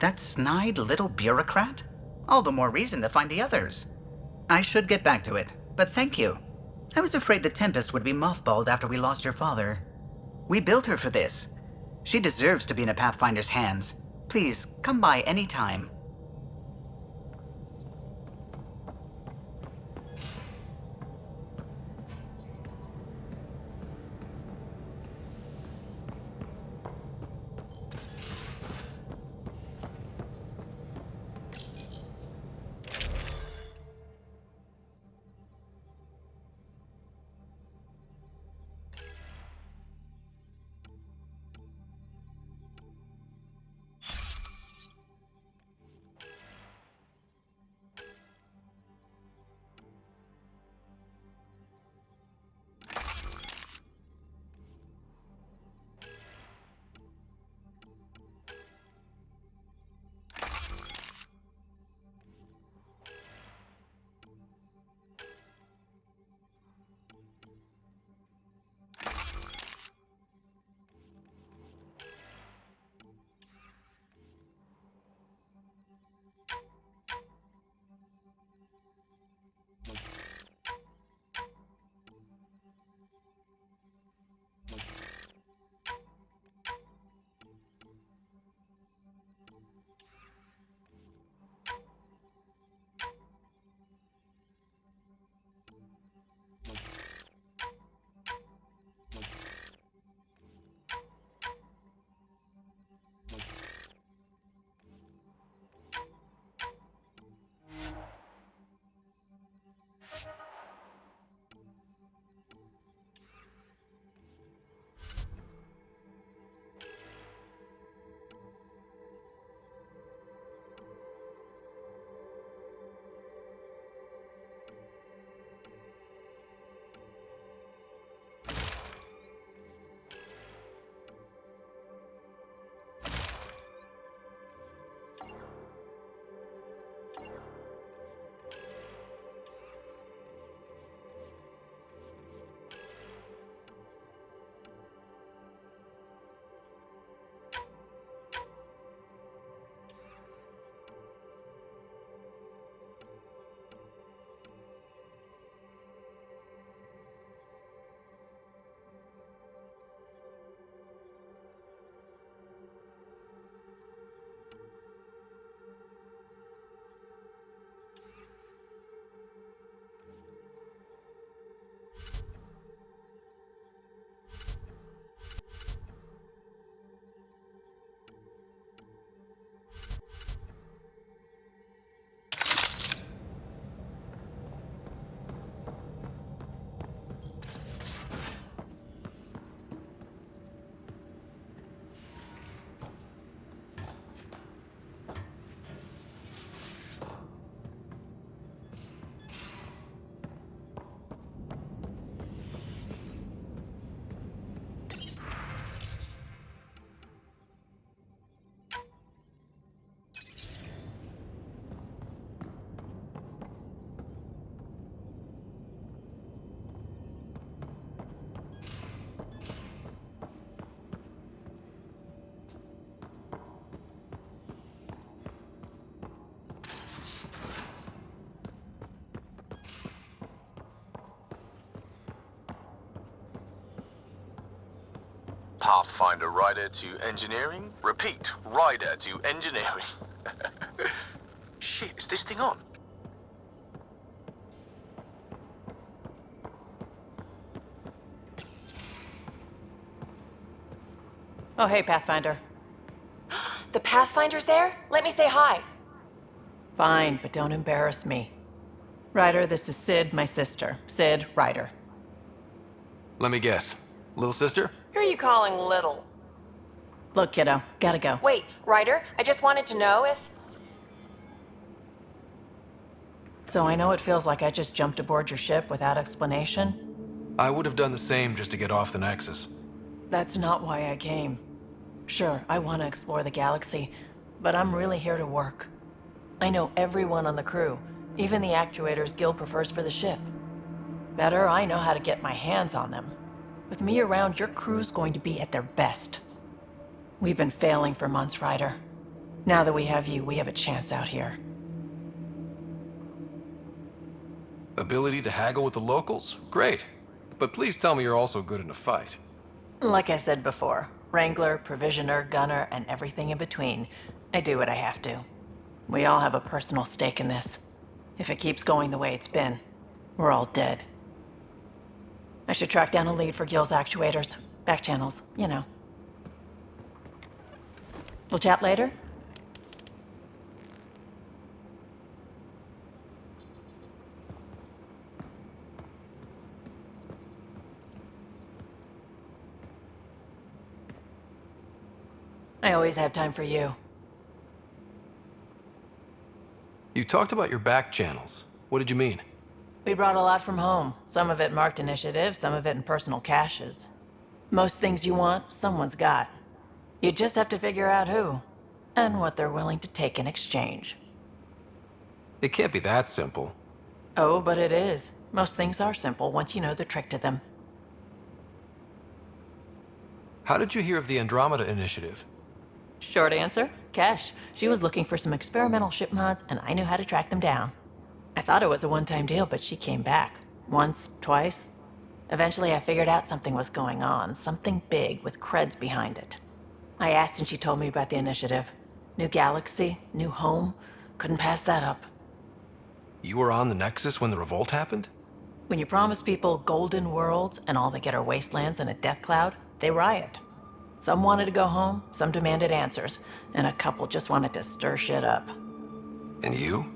That snide little bureaucrat? All the more reason to find the others. I should get back to it, but thank you. I was afraid the Tempest would be mothballed after we lost your father. We built her for this. She deserves to be in a Pathfinder's hands. Please, come by any time. Pathfinder rider to engineering? Repeat, rider to engineering. Shit, is this thing on? Oh, hey, Pathfinder. The Pathfinder's there? Let me say hi. Fine, but don't embarrass me. Ryder, this is Sid, my sister. Sid, Ryder. Let me guess. Little sister? Who are you calling little? Look, kiddo, gotta go. Wait, Ryder, I just wanted to know if... So I know it feels like I just jumped aboard your ship without explanation. I would have done the same just to get off the Nexus. That's not why I came. Sure, I want to explore the galaxy, but I'm really here to work. I know everyone on the crew, even the actuators Gil prefers for the ship. Better, I know how to get my hands on them. With me around, your crew's going to be at their best. We've been failing for months, Ryder. Now that we have you, we have a chance out here. Ability to haggle with the locals? Great. But please tell me you're also good in a fight. Like I said before, Wrangler, Provisioner, Gunner, and everything in between. I do what I have to. We all have a personal stake in this. If it keeps going the way it's been, we're all dead. I should track down a lead for Gil's actuators. Back channels, you know. We'll chat later? I always have time for you. You talked about your back channels. What did you mean? We brought a lot from home. Some of it marked initiative, some of it in personal caches. Most things you want, someone's got. You just have to figure out who, and what they're willing to take in exchange. It can't be that simple. Oh, but it is. Most things are simple once you know the trick to them. How did you hear of the Andromeda Initiative? Short answer, Cash. She was looking for some experimental ship mods, and I knew how to track them down. I thought it was a one-time deal, but she came back. Once, twice. Eventually, I figured out something was going on, something big with creds behind it. I asked and she told me about the initiative. New galaxy, new home. Couldn't pass that up. You were on the Nexus when the revolt happened? When you promise people golden worlds and all they get are wastelands and a death cloud, they riot. Some wanted to go home, some demanded answers, and a couple just wanted to stir shit up. And you?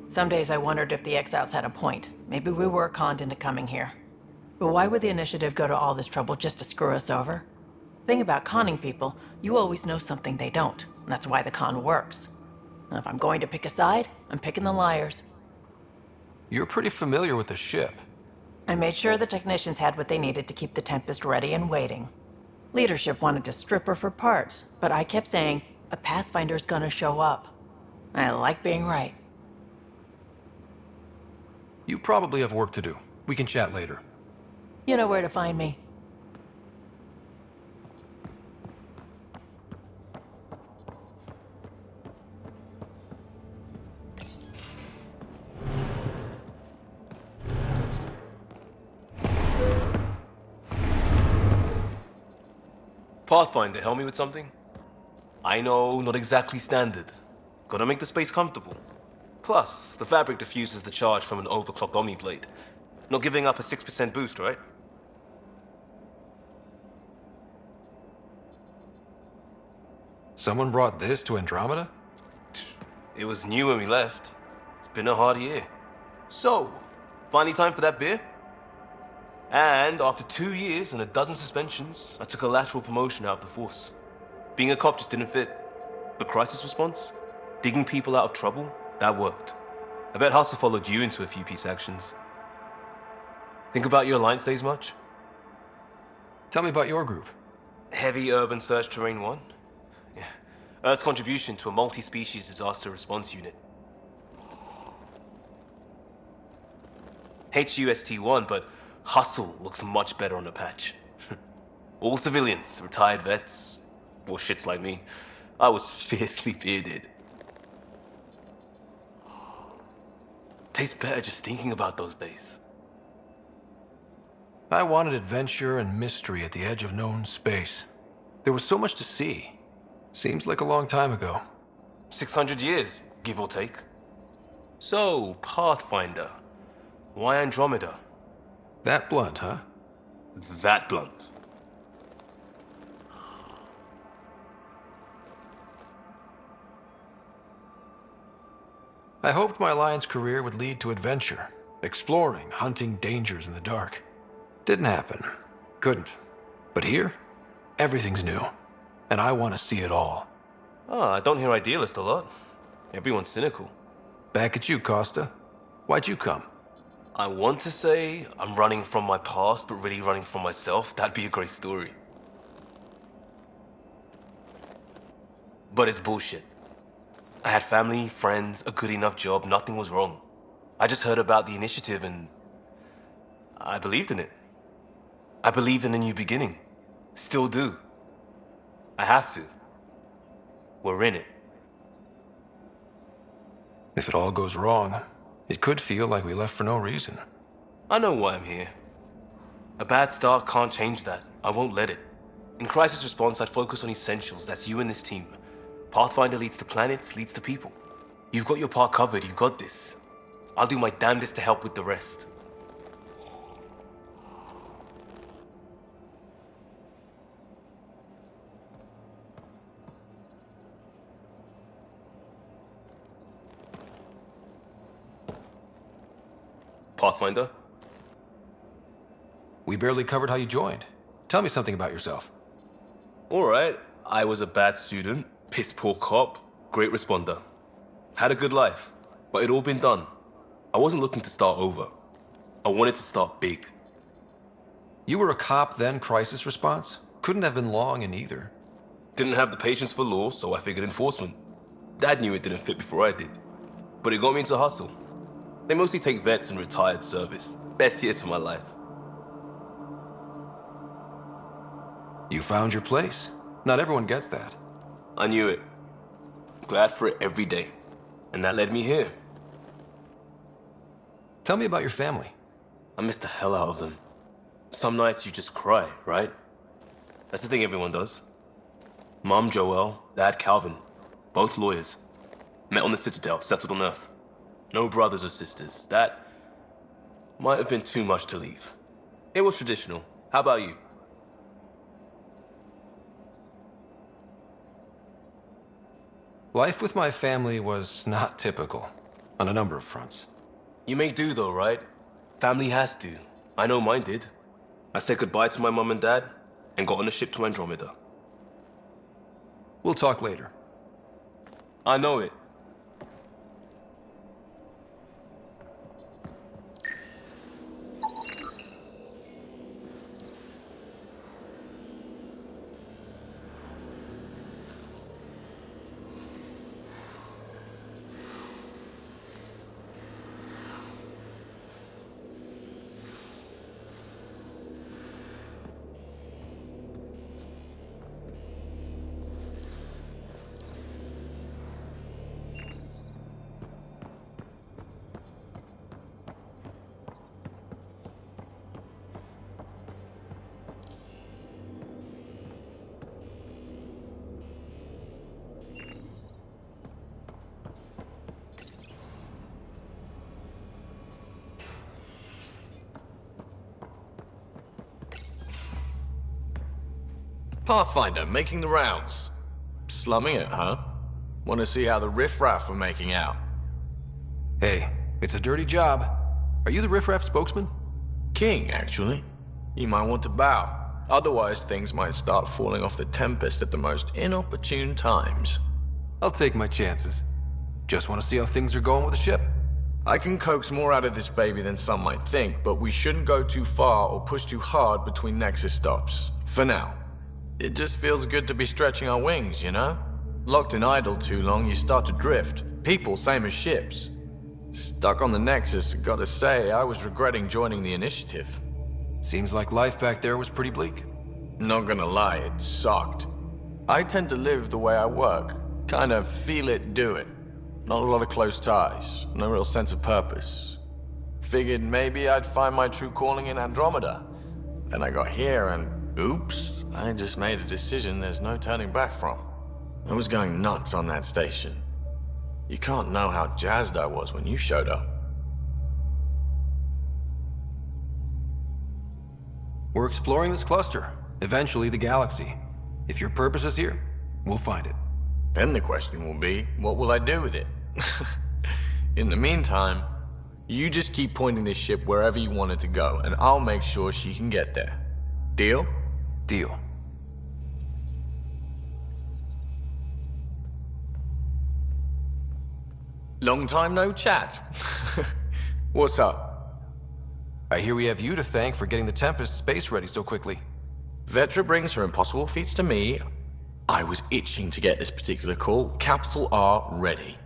Some days I wondered if the exiles had a point. Maybe we were conned into coming here. But why would the initiative go to all this trouble just to screw us over? Thing about conning people, you always know something they don't, and that's why the con works. And if I'm going to pick a side, I'm picking the liars. You're pretty familiar with the ship. I made sure the technicians had what they needed to keep the Tempest ready and waiting. Leadership wanted to strip her for parts, but I kept saying, a Pathfinder's gonna show up. I like being right. You probably have work to do. We can chat later. You know where to find me. Pathfinder, help me with something? I know, not exactly standard. Gotta make the space comfortable. Plus, the fabric diffuses the charge from an overclocked Omni blade. Not giving up a 6% boost, right? Someone brought this to Andromeda? It was new when we left. It's been a hard year. So, finally time for that beer? And after 2 years and a dozen suspensions, I took a lateral promotion out of the force. Being a cop just didn't fit. But crisis response? Digging people out of trouble? That worked. I bet Hustle followed you into a few peace actions. Think about your Alliance days much? Tell me about your group. Heavy Urban Search Terrain 1? Yeah. Earth's contribution to a multi-species disaster response unit. HUST-1, but Hustle looks much better on the patch. All civilians, retired vets, or shits like me. I was fiercely bearded. Tastes better just thinking about those days. I wanted adventure and mystery at the edge of known space. There was so much to see. Seems like a long time ago. 600 years, give or take. So, Pathfinder. Why Andromeda? That blunt, huh? That blunt. I hoped my Alliance career would lead to adventure, exploring, hunting dangers in the dark. Didn't happen. Couldn't. But here, everything's new. And I want to see it all. I don't hear idealist a lot. Everyone's cynical. Back at you, Costa. Why'd you come? I want to say I'm running from my past, but really running from myself. That'd be a great story. But it's bullshit. I had family, friends, a good enough job, nothing was wrong. I just heard about the initiative and I believed in it. I believed in a new beginning. Still do. I have to. We're in it. If it all goes wrong, it could feel like we left for no reason. I know why I'm here. A bad start can't change that. I won't let it. In crisis response, I'd focus on essentials. That's you and this team. Pathfinder leads to planets, leads to people. You've got your part covered. You've got this. I'll do my damnedest to help with the rest. Pathfinder? We barely covered how you joined. Tell me something about yourself. Alright, I was a bad student, piss poor cop, great responder. Had a good life, but it'd all been done. I wasn't looking to start over. I wanted to start big. You were a cop, then crisis response? Couldn't have been long in either. Didn't have the patience for law, so I figured enforcement. Dad knew it didn't fit before I did. But it got me into hustle. They mostly take vets and retired service. Best years of my life. You found your place. Not everyone gets that. I knew it. Glad for it every day. And that led me here. Tell me about your family. I miss the hell out of them. Some nights you just cry, right? That's the thing everyone does. Mom Joelle, Dad Calvin. Both lawyers. Met on the Citadel, settled on Earth. No brothers or sisters. That might have been too much to leave. It was traditional. How about you? Life with my family was not typical, on a number of fronts. You make do though, right? Family has to. I know mine did. I said goodbye to my mom and dad, and got on a ship to Andromeda. We'll talk later. I know it. Pathfinder, making the rounds. Slumming it, huh? Want to see how the riffraff are making out? Hey, it's a dirty job. Are you the riffraff spokesman? King, actually. You might want to bow. Otherwise, things might start falling off the Tempest at the most inopportune times. I'll take my chances. Just want to see how things are going with the ship. I can coax more out of this baby than some might think, but we shouldn't go too far or push too hard between Nexus stops. For now. It just feels good to be stretching our wings, you know? Locked and idle too long, you start to drift. People, same as ships. Stuck on the Nexus, gotta say, I was regretting joining the initiative. Seems like life back there was pretty bleak. Not gonna lie, it sucked. I tend to live the way I work. Kind of feel it, do it. Not a lot of close ties, no real sense of purpose. Figured maybe I'd find my true calling in Andromeda. Then I got here and oops, I just made a decision there's no turning back from. I was going nuts on that station. You can't know how jazzed I was when you showed up. We're exploring this cluster, eventually the galaxy. If your purpose is here, we'll find it. Then the question will be, what will I do with it? In the meantime, you just keep pointing this ship wherever you want it to go, and I'll make sure she can get there. Deal? Deal. Long time no chat. What's up? I hear we have you to thank for getting the Tempest space ready so quickly. Vetra brings her impossible feats to me. I was itching to get this particular call. Capital R ready.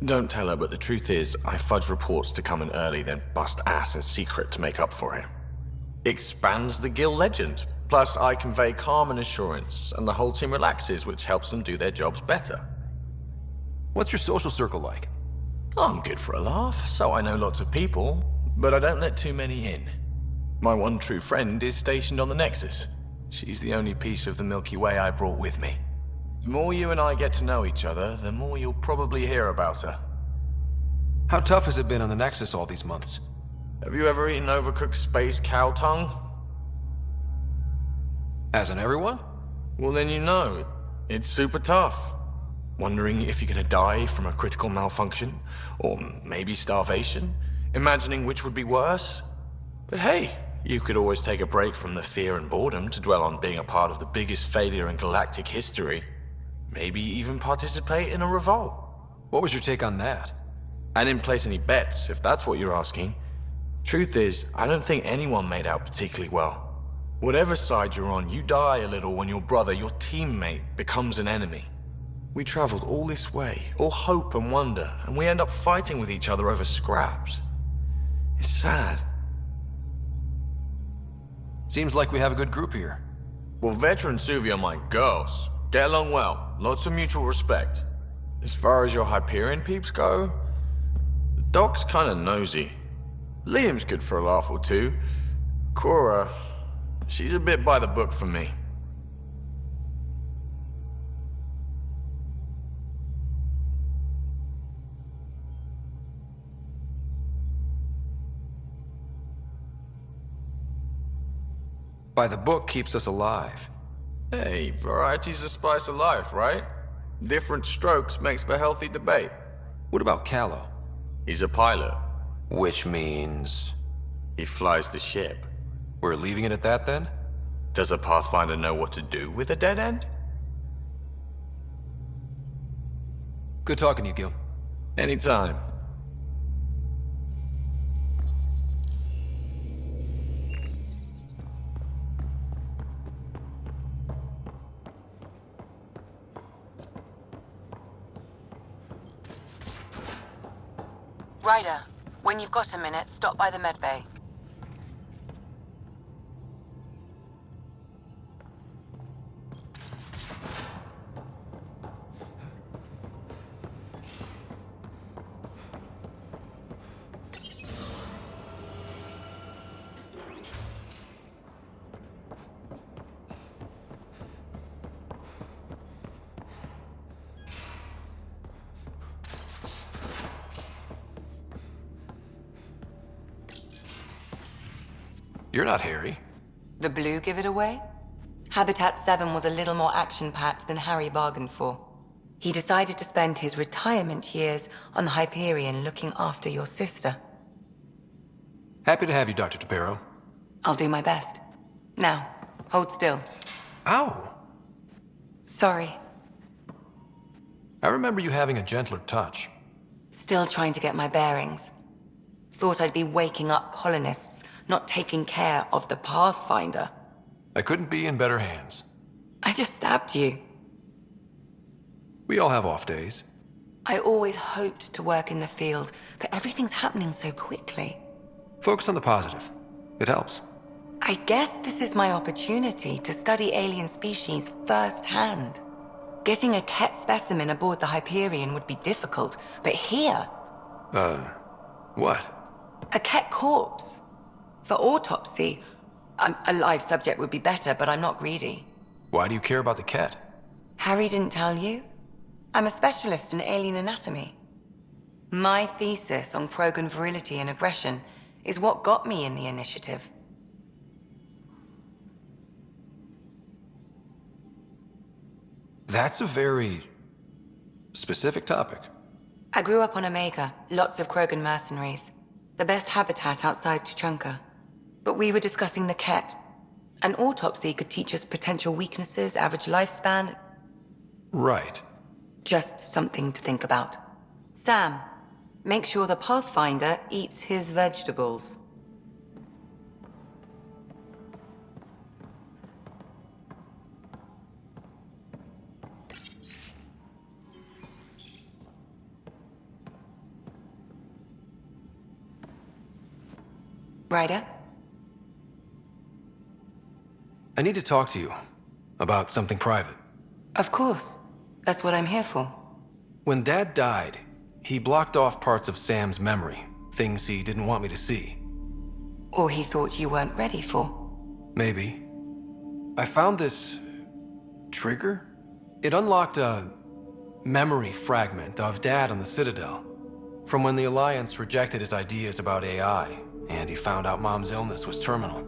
Don't tell her, but the truth is, I fudge reports to come in early, then bust ass in secret to make up for it. Expands the guild legend. Plus, I convey calm and assurance, and the whole team relaxes, which helps them do their jobs better. What's your social circle like? I'm good for a laugh, so I know lots of people, but I don't let too many in. My one true friend is stationed on the Nexus. She's the only piece of the Milky Way I brought with me. The more you and I get to know each other, the more you'll probably hear about her. How tough has it been on the Nexus all these months? Have you ever eaten overcooked space cow tongue? Hasn't everyone? Well, then you know. It's super tough. Wondering if you're gonna die from a critical malfunction, or maybe starvation, imagining which would be worse. But hey, you could always take a break from the fear and boredom to dwell on being a part of the biggest failure in galactic history. Maybe even participate in a revolt. What was your take on that? I didn't place any bets, if that's what you're asking. Truth is, I don't think anyone made out particularly well. Whatever side you're on, you die a little when your brother, your teammate, becomes an enemy. We traveled all this way, all hope and wonder, and we end up fighting with each other over scraps. It's sad. Seems like we have a good group here. Well, Vetra and Suvi are my girls. Get along well, lots of mutual respect. As far as your Hyperion peeps go, the Doc's kinda nosy. Liam's good for a laugh or two. Cora, she's a bit by the book for me. By the book keeps us alive. Hey, variety's the spice of life, right? Different strokes makes for healthy debate. What about Callow? He's a pilot. Which means... he flies the ship. We're leaving it at that, then? Does a Pathfinder know what to do with a dead end? Good talking to you, Gil. Anytime. Ryder, when you've got a minute, stop by the medbay. You're not Harry. The blue give it away? Habitat 7 was a little more action-packed than Harry bargained for. He decided to spend his retirement years on the Hyperion looking after your sister. Happy to have you, Dr. Tapero. I'll do my best. Now, hold still. Ow! Sorry. I remember you having a gentler touch. Still trying to get my bearings. Thought I'd be waking up colonists, not taking care of the Pathfinder. I couldn't be in better hands. I just stabbed you. We all have off days. I always hoped to work in the field, but everything's happening so quickly. Focus on the positive. It helps. I guess this is my opportunity to study alien species firsthand. Getting a Ket specimen aboard the Hyperion would be difficult, but here... What? A Ket corpse. For autopsy, a live subject would be better, but I'm not greedy. Why do you care about the Ket? Harry didn't tell you? I'm a specialist in alien anatomy. My thesis on Krogan virility and aggression is what got me in the initiative. That's a very specific topic. I grew up on Omega, lots of Krogan mercenaries. The best habitat outside Tuchanka. But we were discussing the Ket. An autopsy could teach us potential weaknesses, average lifespan. Right. Just something to think about. Sam, make sure the Pathfinder eats his vegetables. Ryder? I need to talk to you about something private. Of course. That's what I'm here for. When Dad died, he blocked off parts of Sam's memory, things he didn't want me to see. Or he thought you weren't ready for. Maybe. I found this trigger. It unlocked a memory fragment of Dad on the Citadel, from when the Alliance rejected his ideas about AI, and he found out Mom's illness was terminal.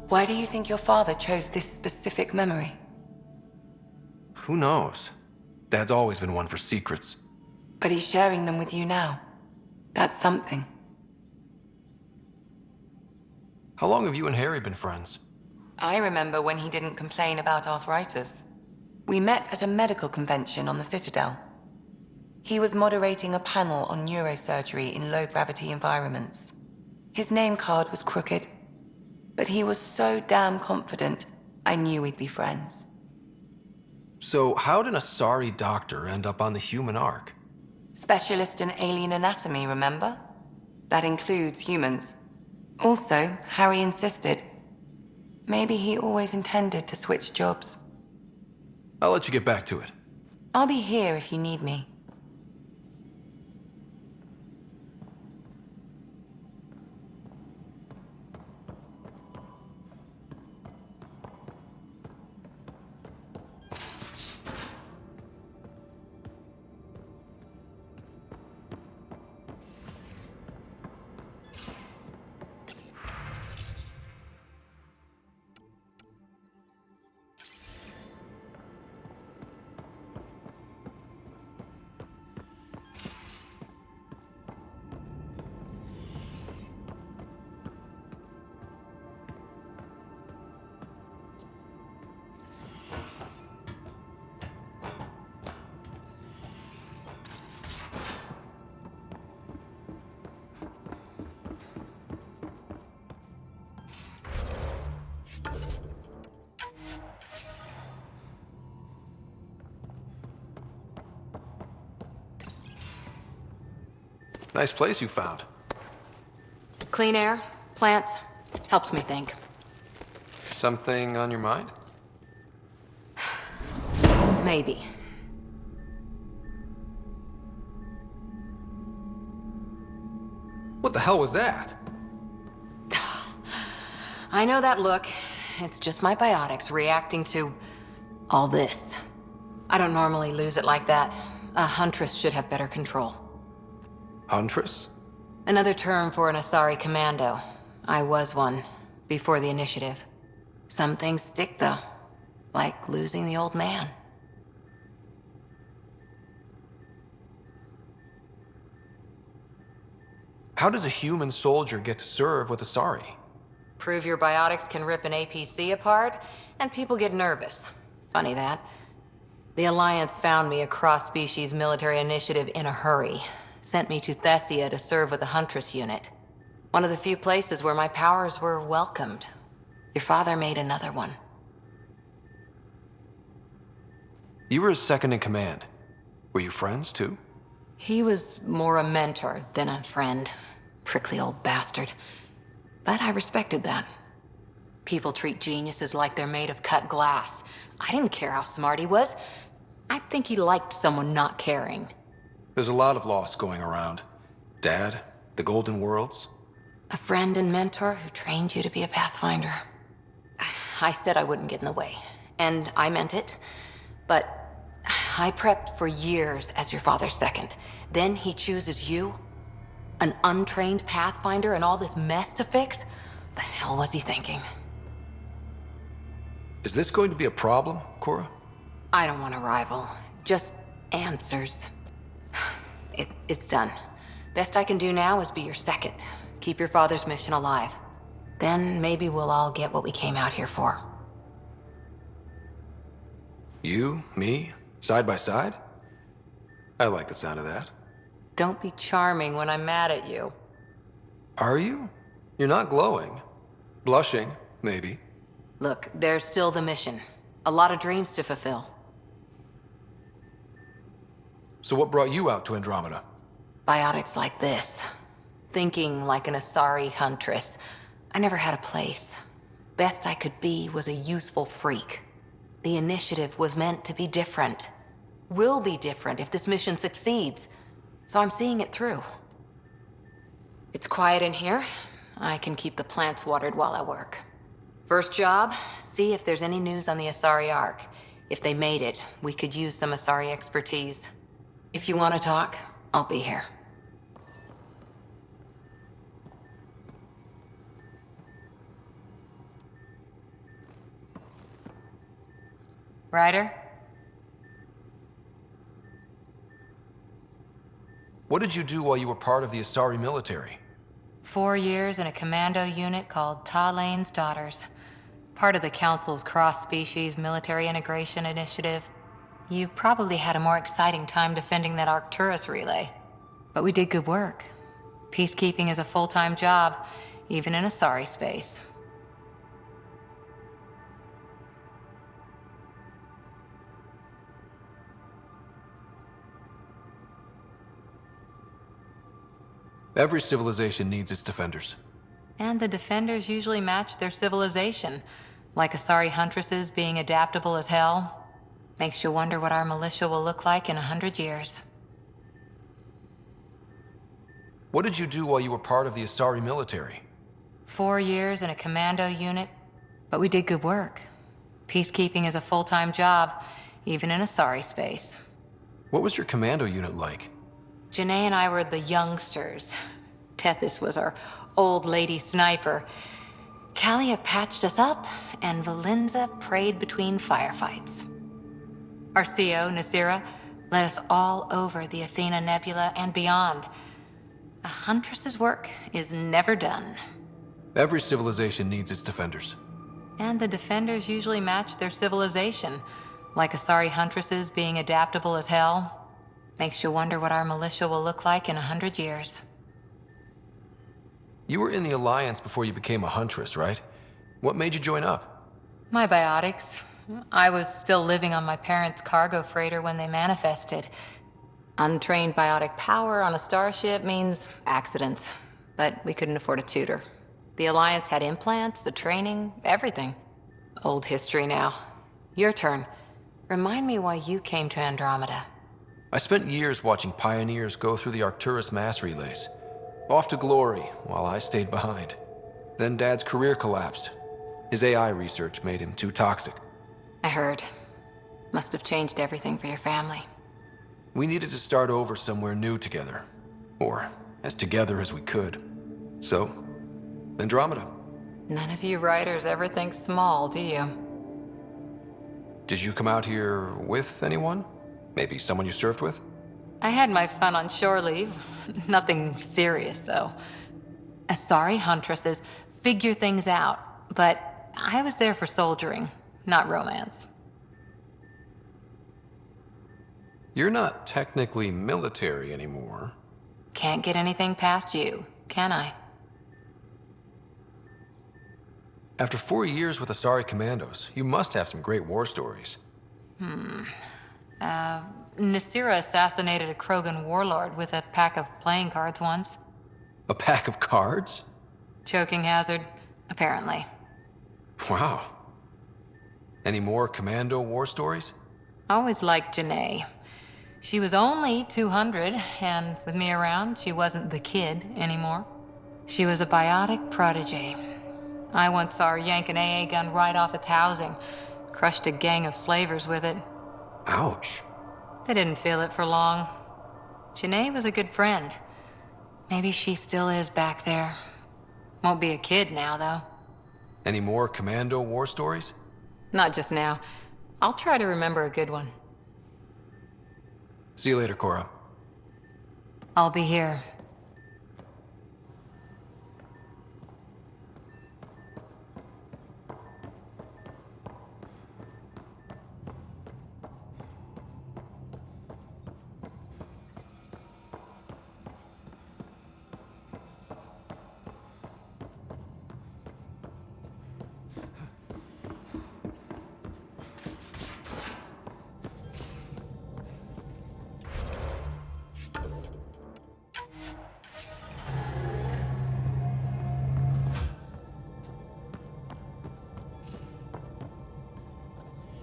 Why do you think your father chose this specific memory? Who knows? Dad's always been one for secrets. But he's sharing them with you now. That's something. How long have you and Harry been friends? I remember when he didn't complain about arthritis. We met at a medical convention on the Citadel. He was moderating a panel on neurosurgery in low-gravity environments. His name card was crooked, but he was so damn confident, I knew we'd be friends. So how did a sorry doctor end up on the human Ark? Specialist in alien anatomy, remember? That includes humans. Also, Harry insisted. Maybe he always intended to switch jobs. I'll let you get back to it. I'll be here if you need me. Nice place you found. Clean air, plants, helps me think. Something on your mind? Maybe. What the hell was that? I know that look. It's just my biotics reacting to all this. I don't normally lose it like that. A huntress should have better control. Huntress? Another term for an Asari commando. I was one, before the initiative. Some things stick, though. Like losing the old man. How does a human soldier get to serve with Asari? Prove your biotics can rip an APC apart, and people get nervous. Funny that. The Alliance found me a cross-species military initiative in a hurry. Sent me to Thessia to serve with the Huntress unit. One of the few places where my powers were welcomed. Your father made another one. You were his second in command. Were you friends, too? He was more a mentor than a friend. Prickly old bastard. But I respected that. People treat geniuses like they're made of cut glass. I didn't care how smart he was. I think he liked someone not caring. There's a lot of loss going around. Dad, the Golden Worlds. A friend and mentor who trained you to be a Pathfinder. I said I wouldn't get in the way. and I meant it. But I prepped for years as your father's second. Then he chooses you? An untrained Pathfinder and all this mess to fix? The hell was he thinking? Is this going to be a problem, Cora? I don't want a rival. Just answers. It's done. Best I can do now is be your second. Keep your father's mission alive. Then maybe we'll all get what we came out here for. You, me, side by side? I like the sound of that. Don't be charming when I'm mad at you. Are you? You're not glowing. Blushing, maybe. Look, there's still the mission. A lot of dreams to fulfill. So what brought you out to Andromeda? Biotics like this. Thinking like an Asari huntress. I never had a place. Best I could be was a useful freak. The initiative was meant to be different. Will be different if this mission succeeds. So I'm seeing it through. It's quiet in here. I can keep the plants watered while I work. First job, see if there's any news on the Asari Ark. If they made it, we could use some Asari expertise. If you want to talk, I'll be here. Ryder? What did you do while you were part of the Asari military? 4 years in a commando unit called Talane's Daughters. Part of the Council's cross-species military integration initiative. You probably had a more exciting time defending that Arcturus relay. But we did good work. Peacekeeping is a full-time job, even in Asari space. Every civilization needs its defenders. And the defenders usually match their civilization, like Asari huntresses being adaptable as hell. Makes you wonder what our militia will look like in 100 years. What did you do while you were part of the Asari military? 4 years in a commando unit, but we did good work. Peacekeeping is a full-time job, even in Asari space. What was your commando unit like? Janae and I were the youngsters. Tethys was our old lady sniper. Kalia patched us up, and Valenza prayed between firefights. Our CO, Nasira, led us all over the Athena Nebula and beyond. A huntress's work is never done. Every civilization needs its defenders. And the defenders usually match their civilization, like Asari huntresses being adaptable as hell. Makes you wonder what our militia will look like in 100 years. You were in the Alliance before you became a huntress, right? What made you join up? My biotics. I was still living on my parents' cargo freighter when they manifested. Untrained biotic power on a starship means accidents, but we couldn't afford a tutor. The Alliance had implants, the training, everything. Old history now. Your turn. Remind me why you came to Andromeda. I spent years watching pioneers go through the Arcturus mass relays. Off to glory, while I stayed behind. Then Dad's career collapsed. His AI research made him too toxic. I heard. Must have changed everything for your family. We needed to start over somewhere new together. Or as together as we could. So, Andromeda. None of you writers ever think small, do you? Did you come out here with anyone? Maybe someone you served with? I had my fun on shore leave. Nothing serious, though. Asari huntresses figure things out, but I was there for soldiering, not romance. You're not technically military anymore. Can't get anything past you, can I? After 4 years with Asari Commandos, you must have some great war stories. Nasira assassinated a Krogan warlord with a pack of playing cards once. A pack of cards? Choking hazard, apparently. Wow. Any more Commando war stories? Always liked Janae. She was only 200, and with me around, she wasn't the kid anymore. She was a biotic protege. I once saw her yank an AA gun right off its housing. Crushed a gang of slavers with it. Ouch. They didn't feel it for long. Janae was a good friend. Maybe she still is back there. Won't be a kid now, though. Any more Commando war stories? Not just now. I'll try to remember a good one. See you later, Cora. I'll be here.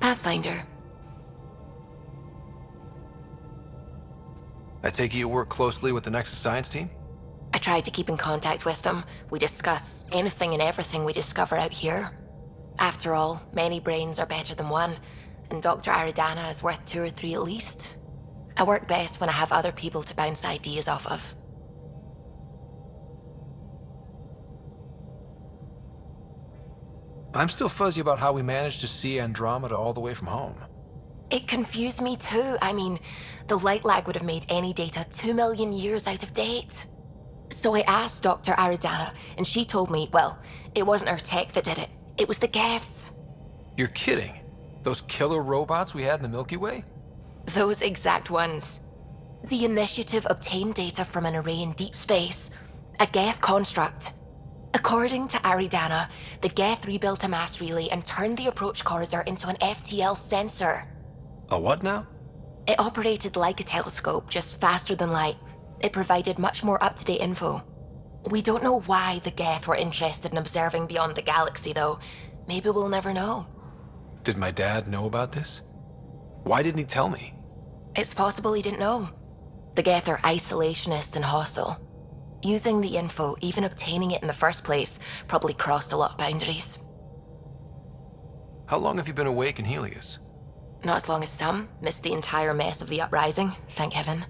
Pathfinder. I take it you work closely with the Nexus science team? I try to keep in contact with them. We discuss anything and everything we discover out here. After all, many brains are better than one, and Dr. Aridana is worth 2 or 3 at least. I work best when I have other people to bounce ideas off of. I'm still fuzzy about how we managed to see Andromeda all the way from home. It confused me too. I mean, the light lag would have made any data 2 million years out of date. So I asked Dr. Aridana, and she told me, well, it wasn't her tech that did it. It was the Geths. You're kidding. Those killer robots we had in the Milky Way? Those exact ones. The Initiative obtained data from an array in deep space, a Geth construct. According to Aridana, the Geth rebuilt a mass relay and turned the approach corridor into an FTL sensor. A what now? It operated like a telescope, just faster than light. It provided much more up-to-date info. We don't know why the Geth were interested in observing beyond the galaxy, though. Maybe we'll never know. Did my dad know about this? Why didn't he tell me? It's possible he didn't know. The Geth are isolationist and hostile. Using the info, even obtaining it in the first place, probably crossed a lot of boundaries. How long have you been awake in Helios? Not as long as some. Missed the entire mess of the uprising, thank heaven.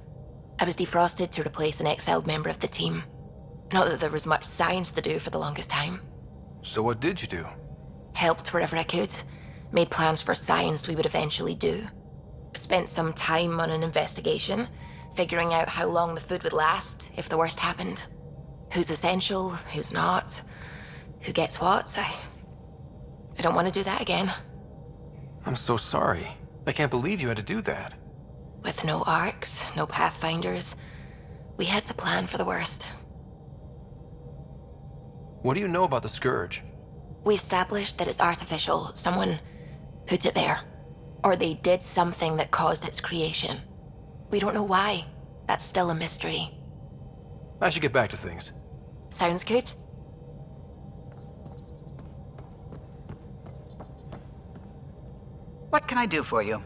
I was defrosted to replace an exiled member of the team. Not that there was much science to do for the longest time. So what did you do? Helped wherever I could. Made plans for science we would eventually do. Spent some time on an investigation, figuring out how long the food would last if the worst happened. Who's essential, who's not, who gets what. I don't want to do that again. I'm so sorry. I can't believe you had to do that. With no arcs, no pathfinders, we had to plan for the worst. What do you know about the Scourge? We established that it's artificial. Someone put it there. Or they did something that caused its creation. We don't know why. That's still a mystery. I should get back to things. Sounds good. What can I do for you?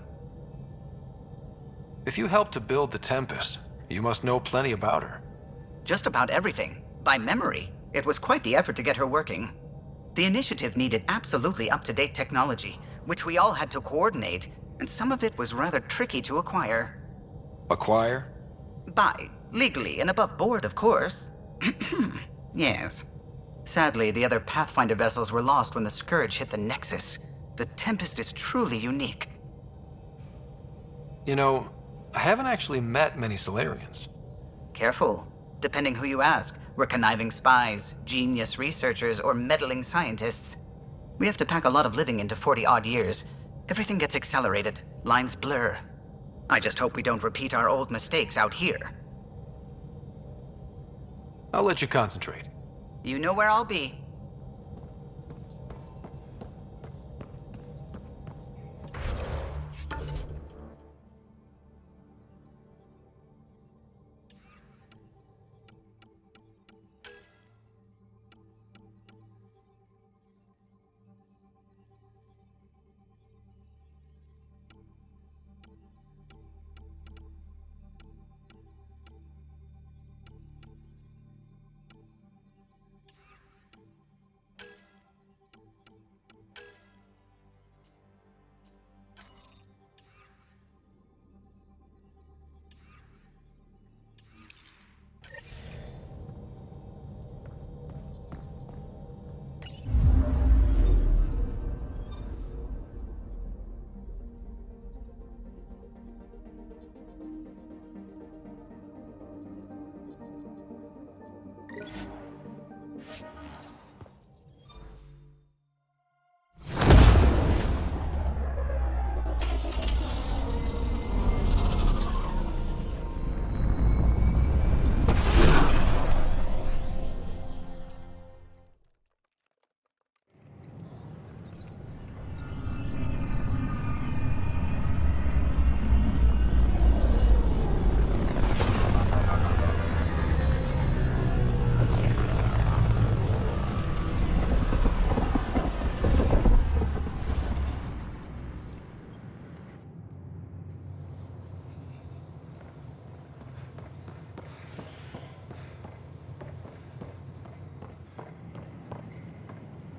If you helped to build the Tempest, you must know plenty about her. Just about everything. By memory. It was quite the effort to get her working. The initiative needed absolutely up-to-date technology, which we all had to coordinate, and some of it was rather tricky to acquire. Acquire? Buy. Legally and above board, of course. Yes. Sadly, the other Pathfinder vessels were lost when the Scourge hit the Nexus. The Tempest is truly unique. You know, I haven't actually met many Solarians. Careful. Depending who you ask, we're conniving spies, genius researchers, or meddling scientists. We have to pack a lot of living into 40-odd years. Everything gets accelerated, lines blur. I just hope we don't repeat our old mistakes out here. I'll let you concentrate. You know where I'll be.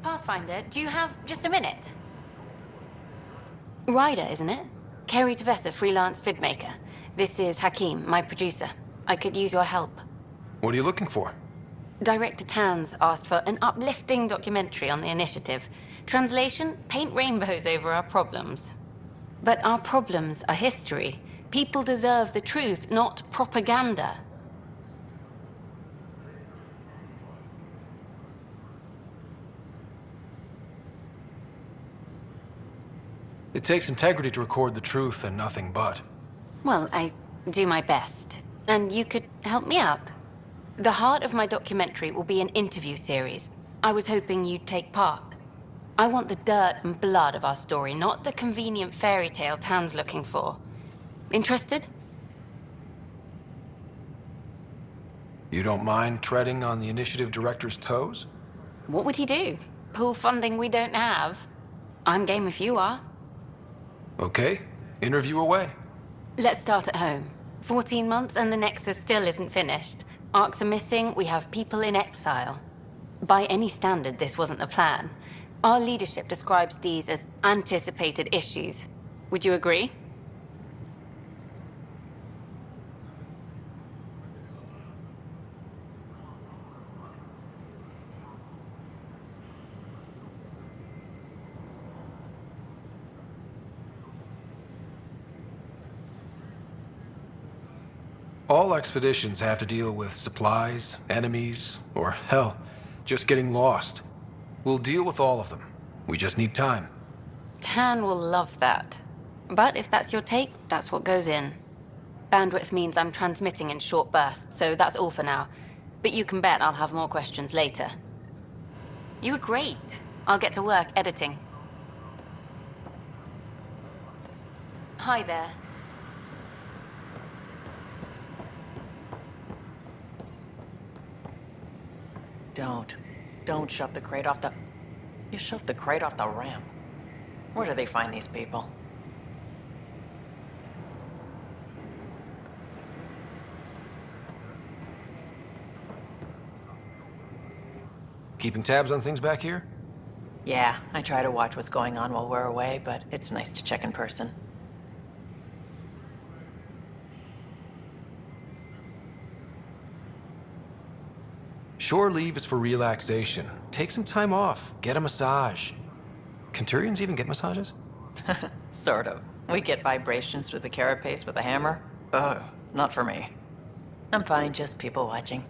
Pathfinder, do you have just a minute? Ryder, isn't it? Kerry Tavessa, freelance vidmaker. This is Hakeem, my producer. I could use your help. What are you looking for? Director Tans asked for an uplifting documentary on the initiative. Translation, paint rainbows over our problems. But our problems are history. People deserve the truth, not propaganda. It takes integrity to record the truth and nothing but. Well, I do my best. And you could help me out. The heart of my documentary will be an interview series. I was hoping you'd take part. I want the dirt and blood of our story, not the convenient fairy tale Tan's looking for. Interested? You don't mind treading on the initiative director's toes? What would he do? Pull funding we don't have? I'm game if you are. Okay, interview away. Let's start at home. 14 months and the Nexus still isn't finished. Arcs are missing, we have people in exile. By any standard, this wasn't the plan. Our leadership describes these as anticipated issues. Would you agree? All expeditions have to deal with supplies, enemies, or hell, just getting lost. We'll deal with all of them. We just need time. Tan will love that. But if that's your take, that's what goes in. Bandwidth means I'm transmitting in short bursts, so that's all for now. But you can bet I'll have more questions later. You were great. I'll get to work editing. Hi there. Don't shove the crate off the... You shoved the crate off the ramp. Where do they find these people? Keeping tabs on things back here? Yeah, I try to watch what's going on while we're away, but it's nice to check in person. Shore leave is for relaxation. Take some time off. Get a massage. Centurions even get massages? Sort of. We get vibrations through the carapace with a hammer. Ugh, not for me. I'm fine, just people watching.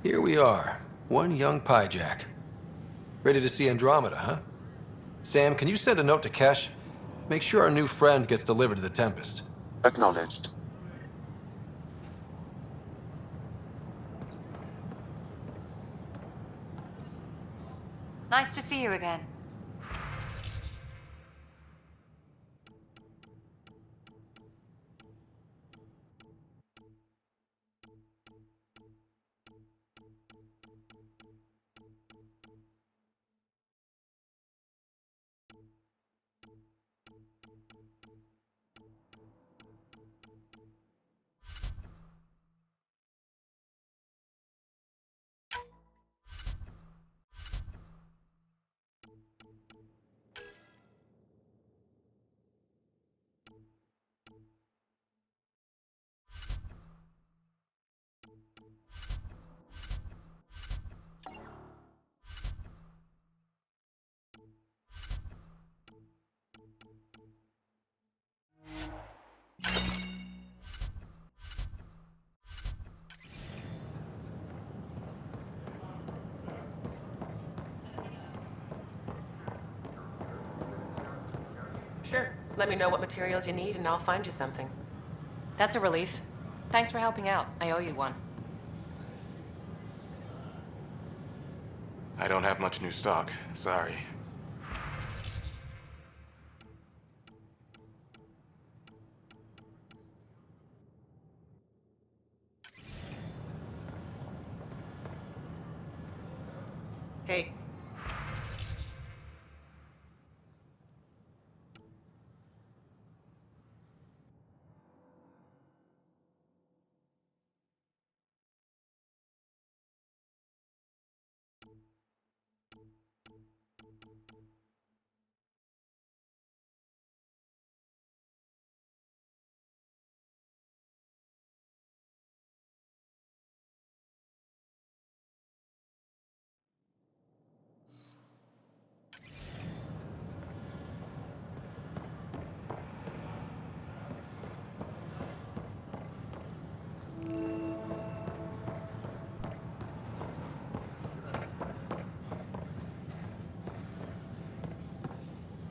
Here we are, one young pyjack. Ready to see Andromeda, huh? Sam, can you send a note to Kesh? Make sure our new friend gets delivered to the Tempest. Acknowledged. Nice to see you again. Let me know what materials you need and I'll find you something. That's a relief. Thanks for helping out. I owe you one. I don't have much new stock. Sorry. Hey.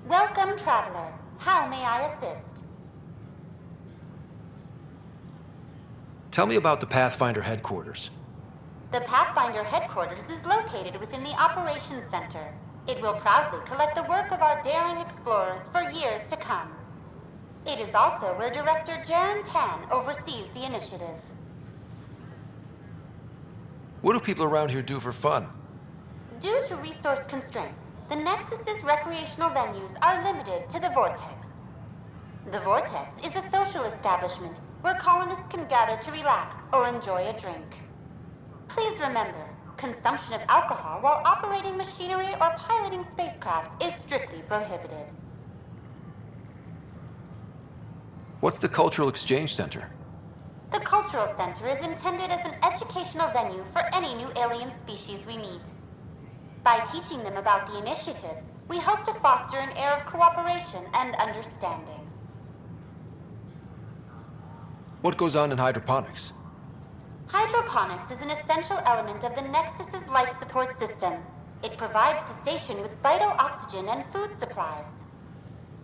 Welcome, traveler. How may I assist? Tell me about the Pathfinder headquarters. The Pathfinder headquarters is located within the Operations Center. It will proudly collect the work of our daring explorers for years to come. It is also where Director Jaren Tan oversees the initiative. What do people around here do for fun? Due to resource constraints, the Nexus's recreational venues are limited to the Vortex. The Vortex is a social establishment where colonists can gather to relax or enjoy a drink. Please remember, consumption of alcohol while operating machinery or piloting spacecraft is strictly prohibited. What's the Cultural Exchange Center? The Cultural Center is intended as an educational venue for any new alien species we meet. By teaching them about the initiative, we hope to foster an air of cooperation and understanding. What goes on in hydroponics? Hydroponics is an essential element of the Nexus's life support system. It provides the station with vital oxygen and food supplies.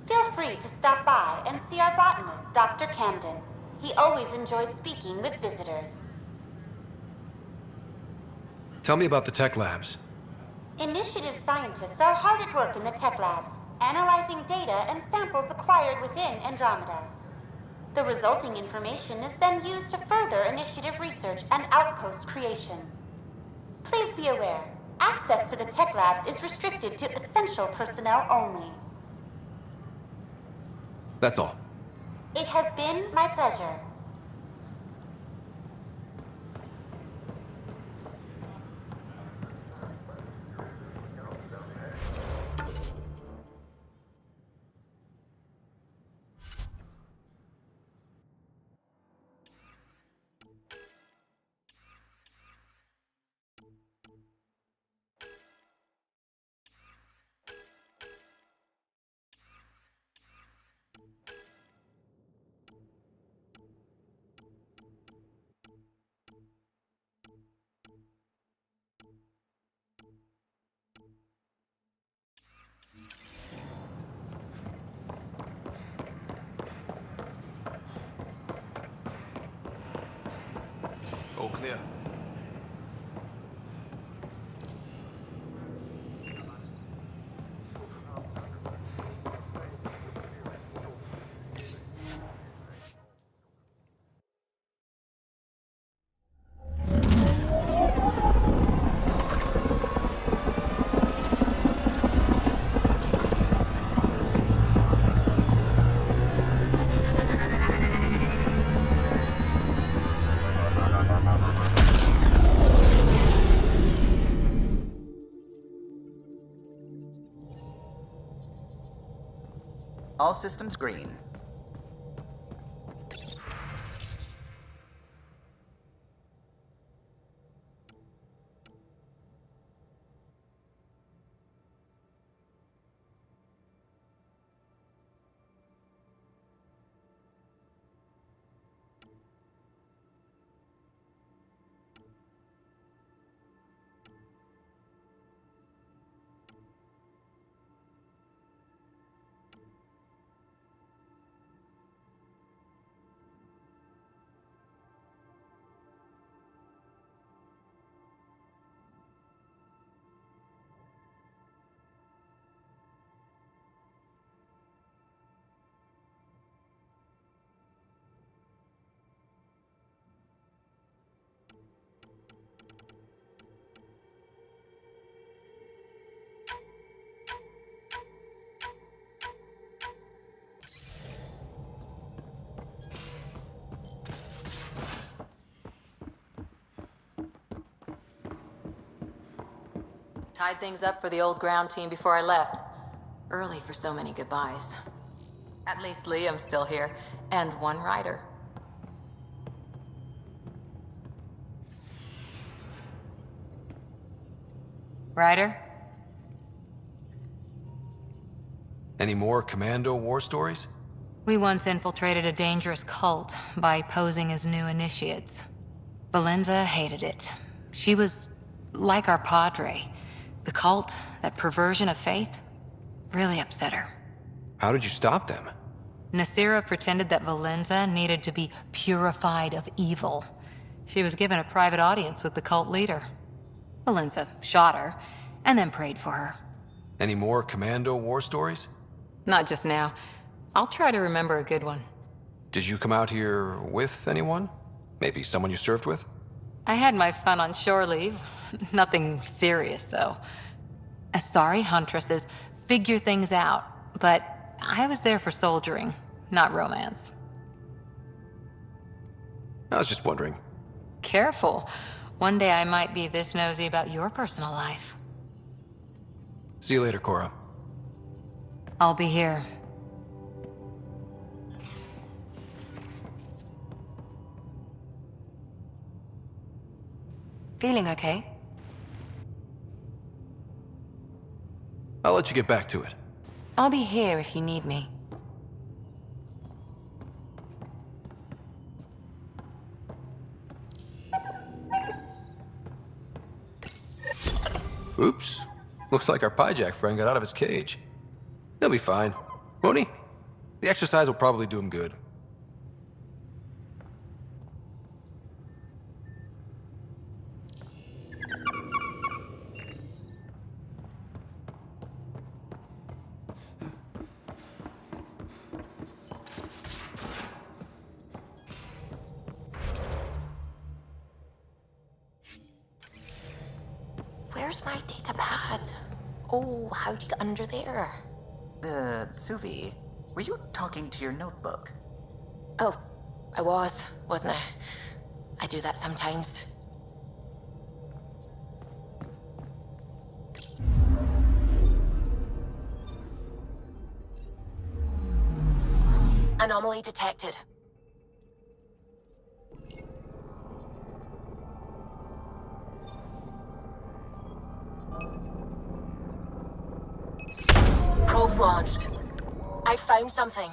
Feel free to stop by and see our botanist, Dr. Camden. He always enjoys speaking with visitors. Tell me about the tech labs. Initiative scientists are hard at work in the tech labs, analyzing data and samples acquired within Andromeda. The resulting information is then used to further initiative research and outpost creation. Please be aware, access to the tech labs is restricted to essential personnel only. That's all. It has been my pleasure. All clear. All systems green. Tied things up for the old ground team before I left. Early for so many goodbyes. At least Liam's still here, and one rider. Ryder? Any more Commando war stories? We once infiltrated a dangerous cult by posing as new initiates. Valenza hated it. She was like our padre. The cult, that perversion of faith, really upset her. How did you stop them? Nasira pretended that Valenza needed to be purified of evil. She was given a private audience with the cult leader. Valenza shot her, and then prayed for her. Any more Commando war stories? Not just now. I'll try to remember a good one. Did you come out here with anyone? Maybe someone you served with? I had my fun on shore leave. Nothing serious, though. Asari huntresses figure things out, but I was there for soldiering, not romance. I was just wondering. Careful. One day I might be this nosy about your personal life. See you later, Cora. I'll be here. Feeling okay? I'll let you get back to it. I'll be here if you need me. Oops. Looks like our Pyjack friend got out of his cage. He'll be fine, won't he? The exercise will probably do him good. Where's my data pad? Oh, how'd you get under there? Suvi, were you talking to your notebook? Oh, I was, wasn't I? I do that sometimes. Anomaly detected. Probes launched. I found something.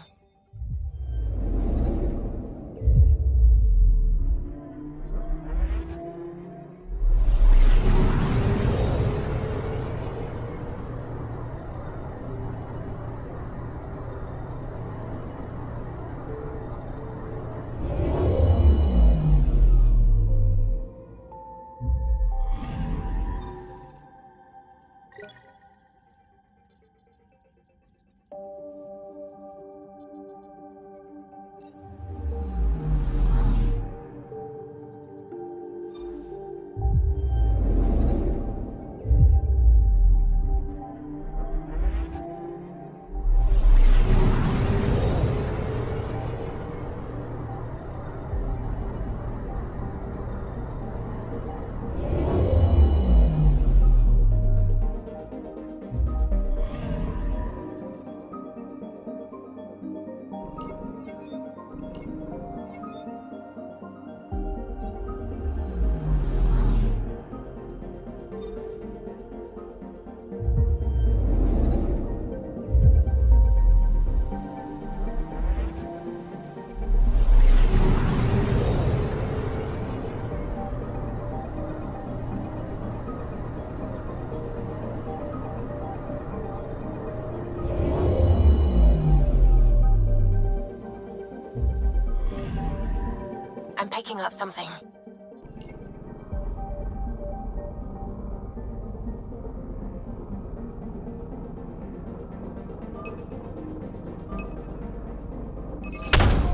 I'm picking up something.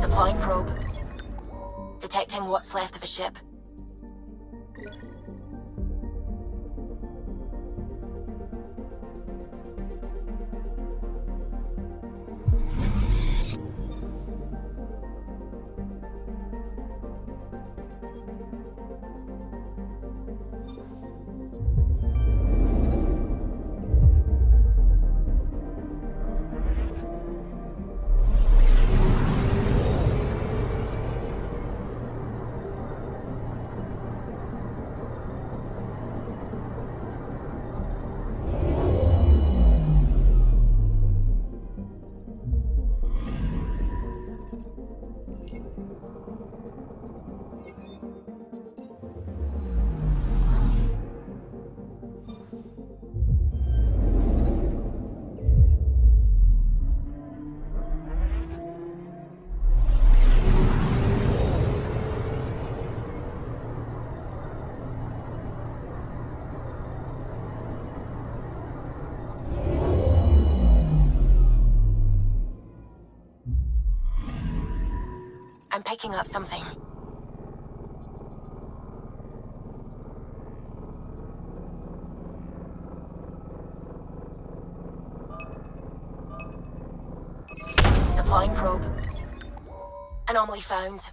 Deploying probe. Detecting what's left of a ship. I'm picking up something. Deploying probe. Anomaly found.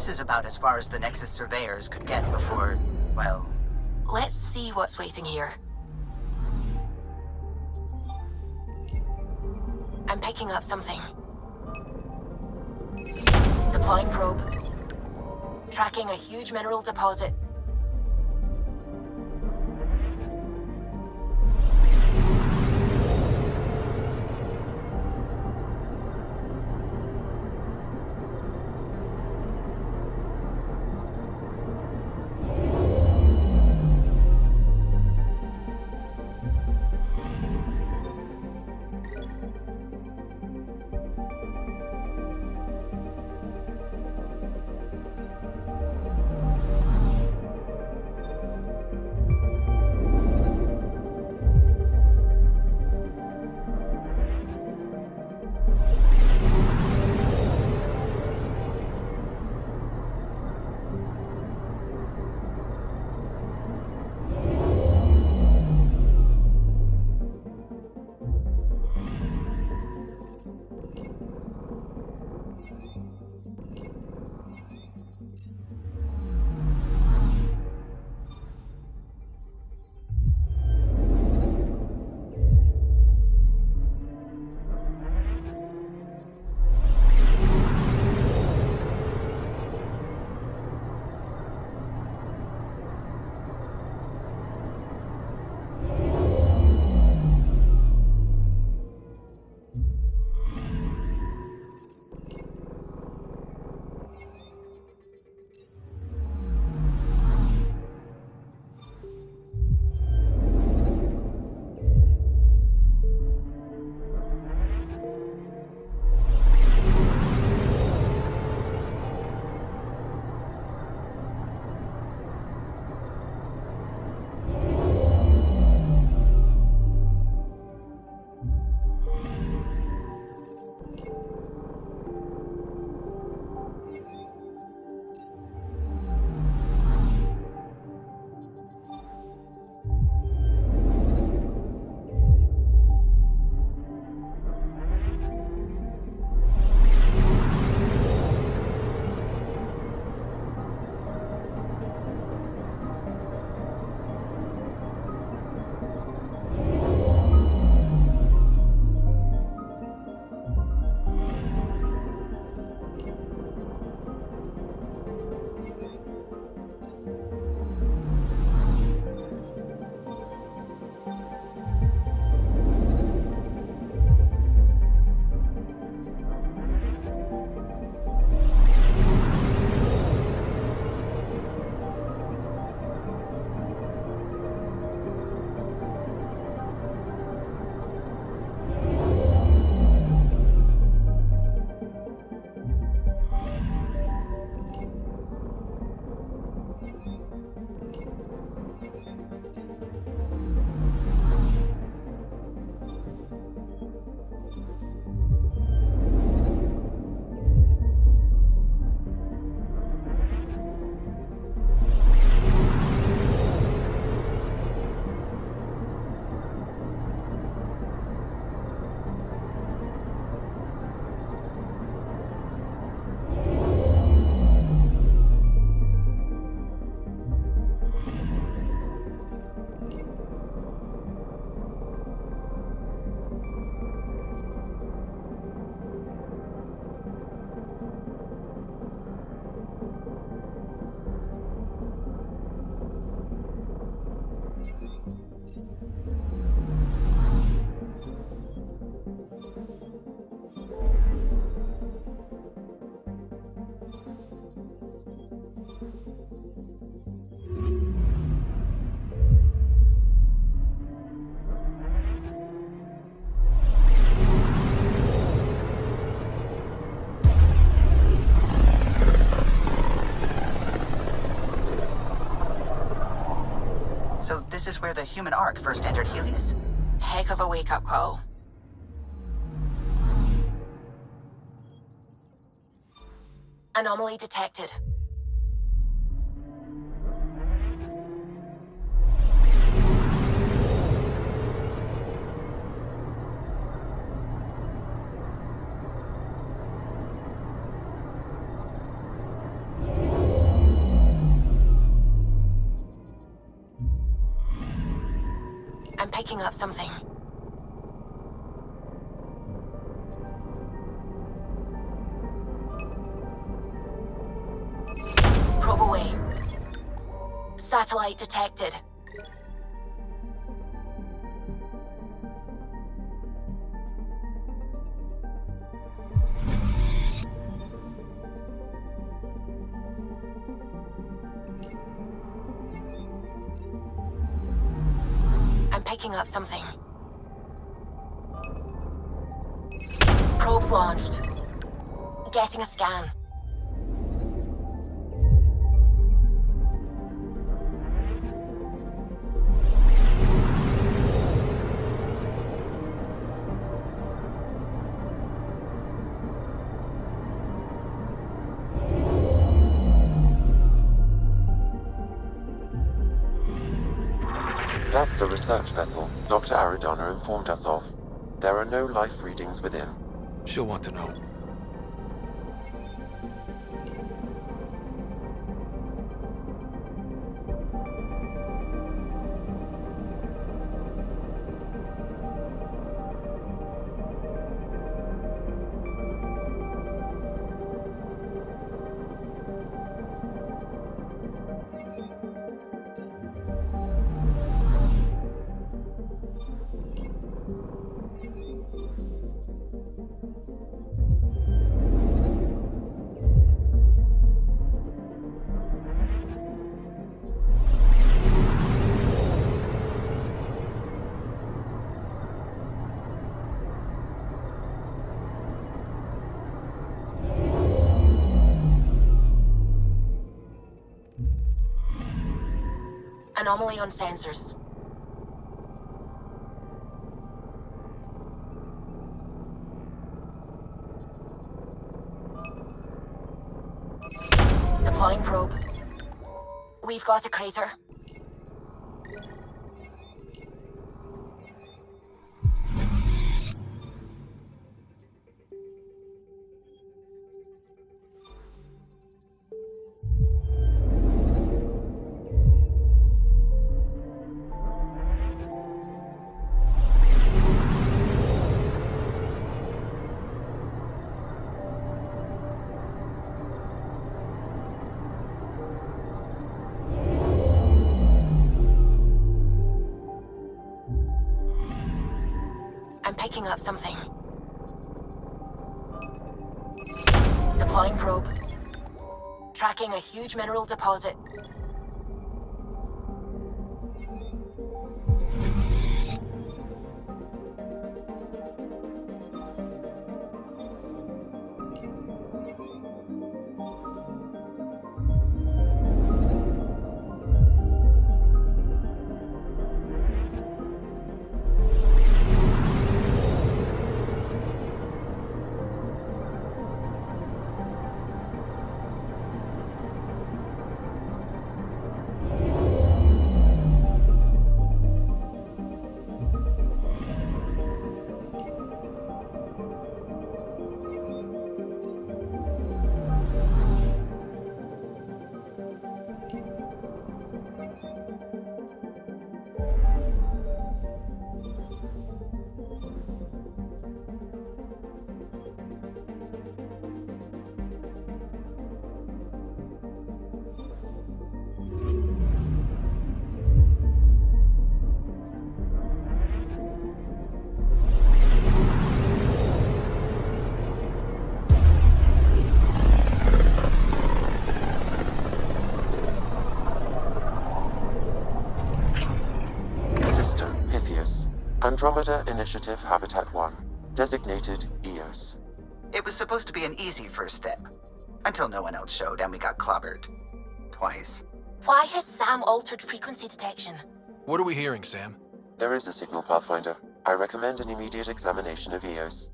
This is about as far as the Nexus surveyors could get before, well... Let's see what's waiting here. I'm picking up something. Deploying probe. Tracking a huge mineral deposit. So this is where the human Ark first entered Helios? Heck of a wake-up call. Anomaly detected. I'm picking up something. Probe away. Satellite detected. I'm picking up something. Probes launched. Getting a scan. That's the research vessel Dr. Aridana informed us of. There are no life readings within. She'll want to know. Anomaly on sensors. Deploying probe. We've got a crater. I'm picking up something. Deploying probe. Tracking a huge mineral deposit. Andromeda Initiative Habitat 1, designated EOS. It was supposed to be an easy first step. Until no one else showed and we got clobbered. Twice. Why has Sam altered frequency detection? What are we hearing, Sam? There is a signal, Pathfinder. I recommend an immediate examination of EOS.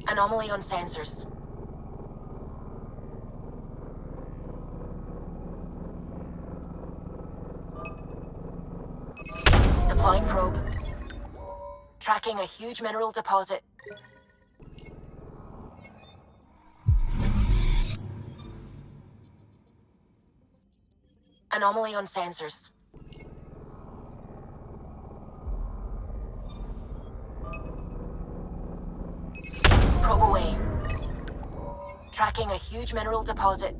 Anomaly on sensors. Deploying probe. Tracking a huge mineral deposit. Anomaly on sensors. Probe away. Tracking a huge mineral deposit.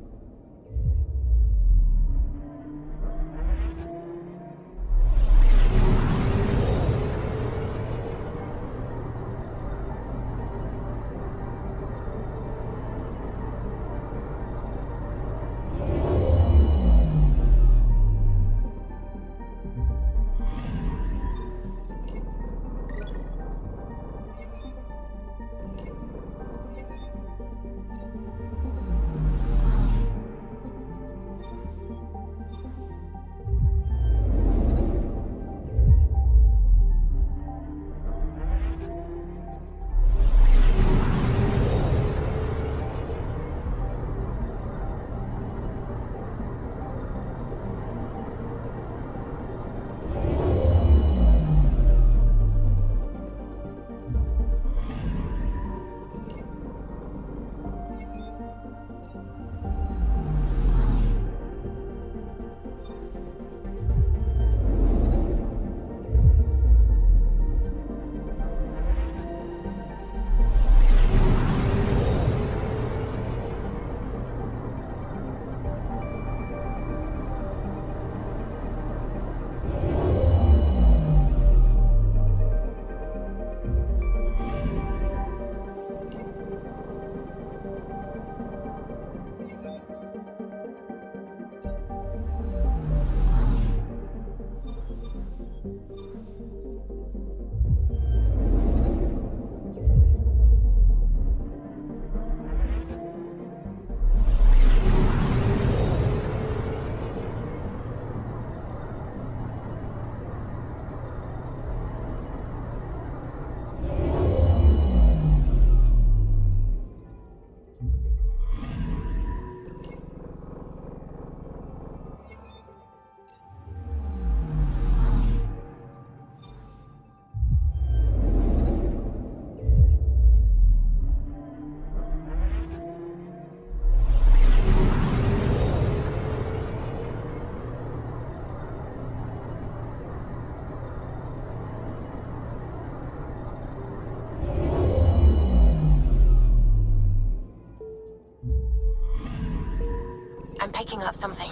I'm picking up something.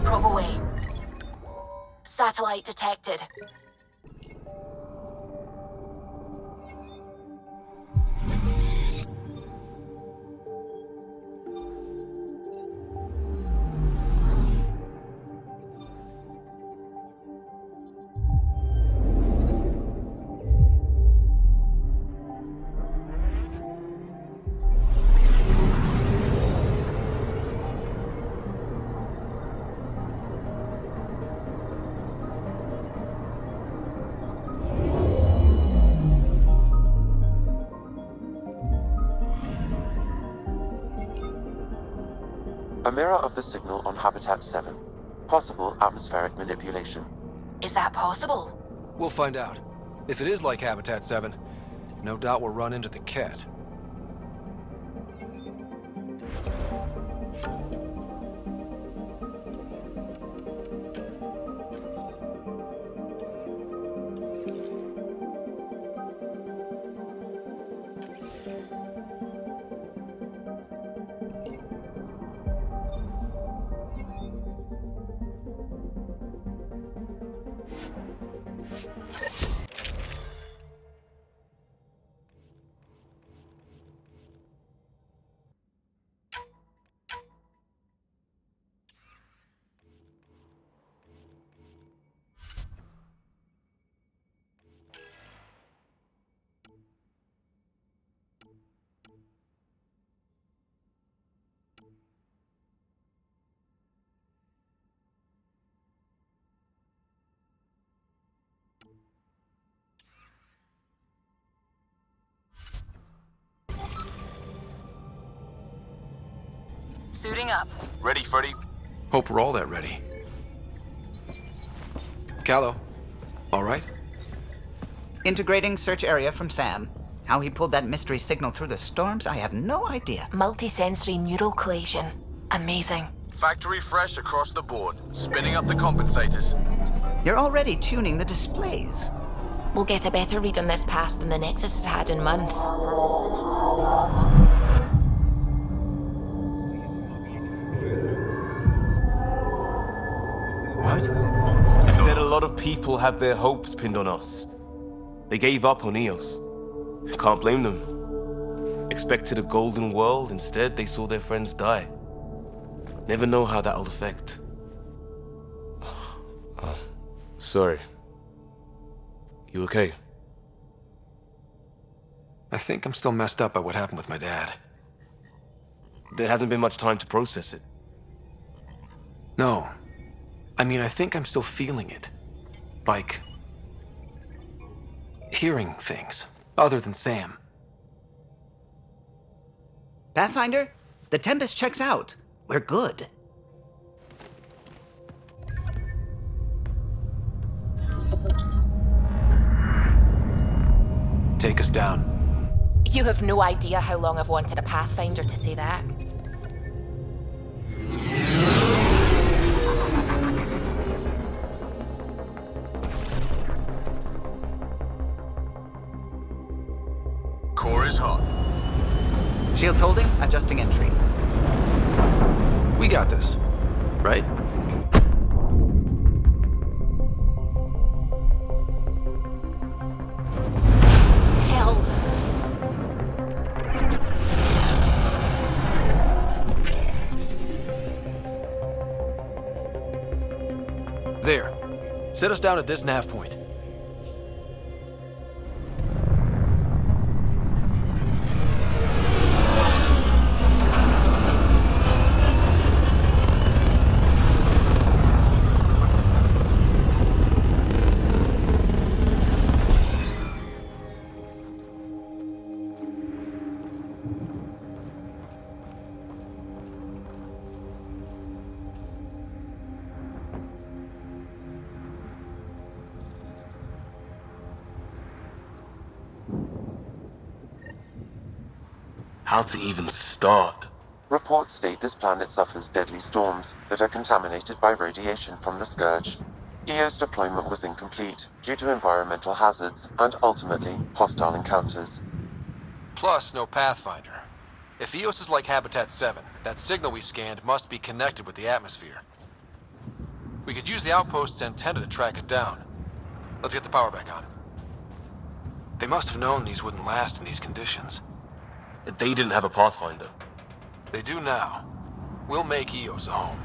Probe away. Satellite detected. A mirror of the signal on Habitat 7. Possible atmospheric manipulation. Is that possible? We'll find out. If it is like Habitat 7, no doubt we'll run into the cat. Suiting up. Ready, Freddy? Hope we're all that ready. Callow, all right? Integrating search area from Sam. How he pulled that mystery signal through the storms, I have no idea. Multisensory neural collation. Amazing. Factory fresh across the board. Spinning up the compensators. You're already tuning the displays. We'll get a better read on this pass than the Nexus has had in months. What? They said a lot of people have their hopes pinned on us. They gave up on Eos. Can't blame them. Expected a golden world, instead they saw their friends die. Never know how that'll affect. Sorry. You okay? I think I'm still messed up by what happened with my dad. There hasn't been much time to process it. No. I mean, I think I'm still feeling it. Like... hearing things, other than Sam. Pathfinder, the Tempest checks out. We're good. Take us down. You have no idea how long I've wanted a Pathfinder to say that. Core is hot. Shields holding, adjusting entry. We got this, right? Hell. There. Set us down at this nav point. How to even start? Reports state this planet suffers deadly storms that are contaminated by radiation from the Scourge. EO's deployment was incomplete due to environmental hazards and ultimately hostile encounters. Plus, no Pathfinder. If Eos is like Habitat 7, that signal we scanned must be connected with the atmosphere. We could use the outpost's antenna to track it down. Let's get the power back on. They must have known these wouldn't last in these conditions. They didn't have a Pathfinder. They do now. We'll make Eos a home.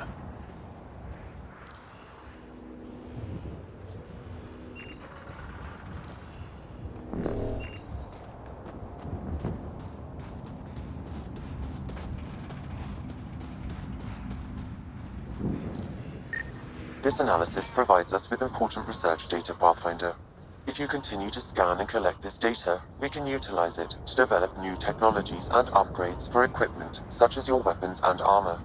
This analysis provides us with important research data, Pathfinder. If you continue to scan and collect this data, we can utilize it to develop new technologies and upgrades for equipment, such as your weapons and armor.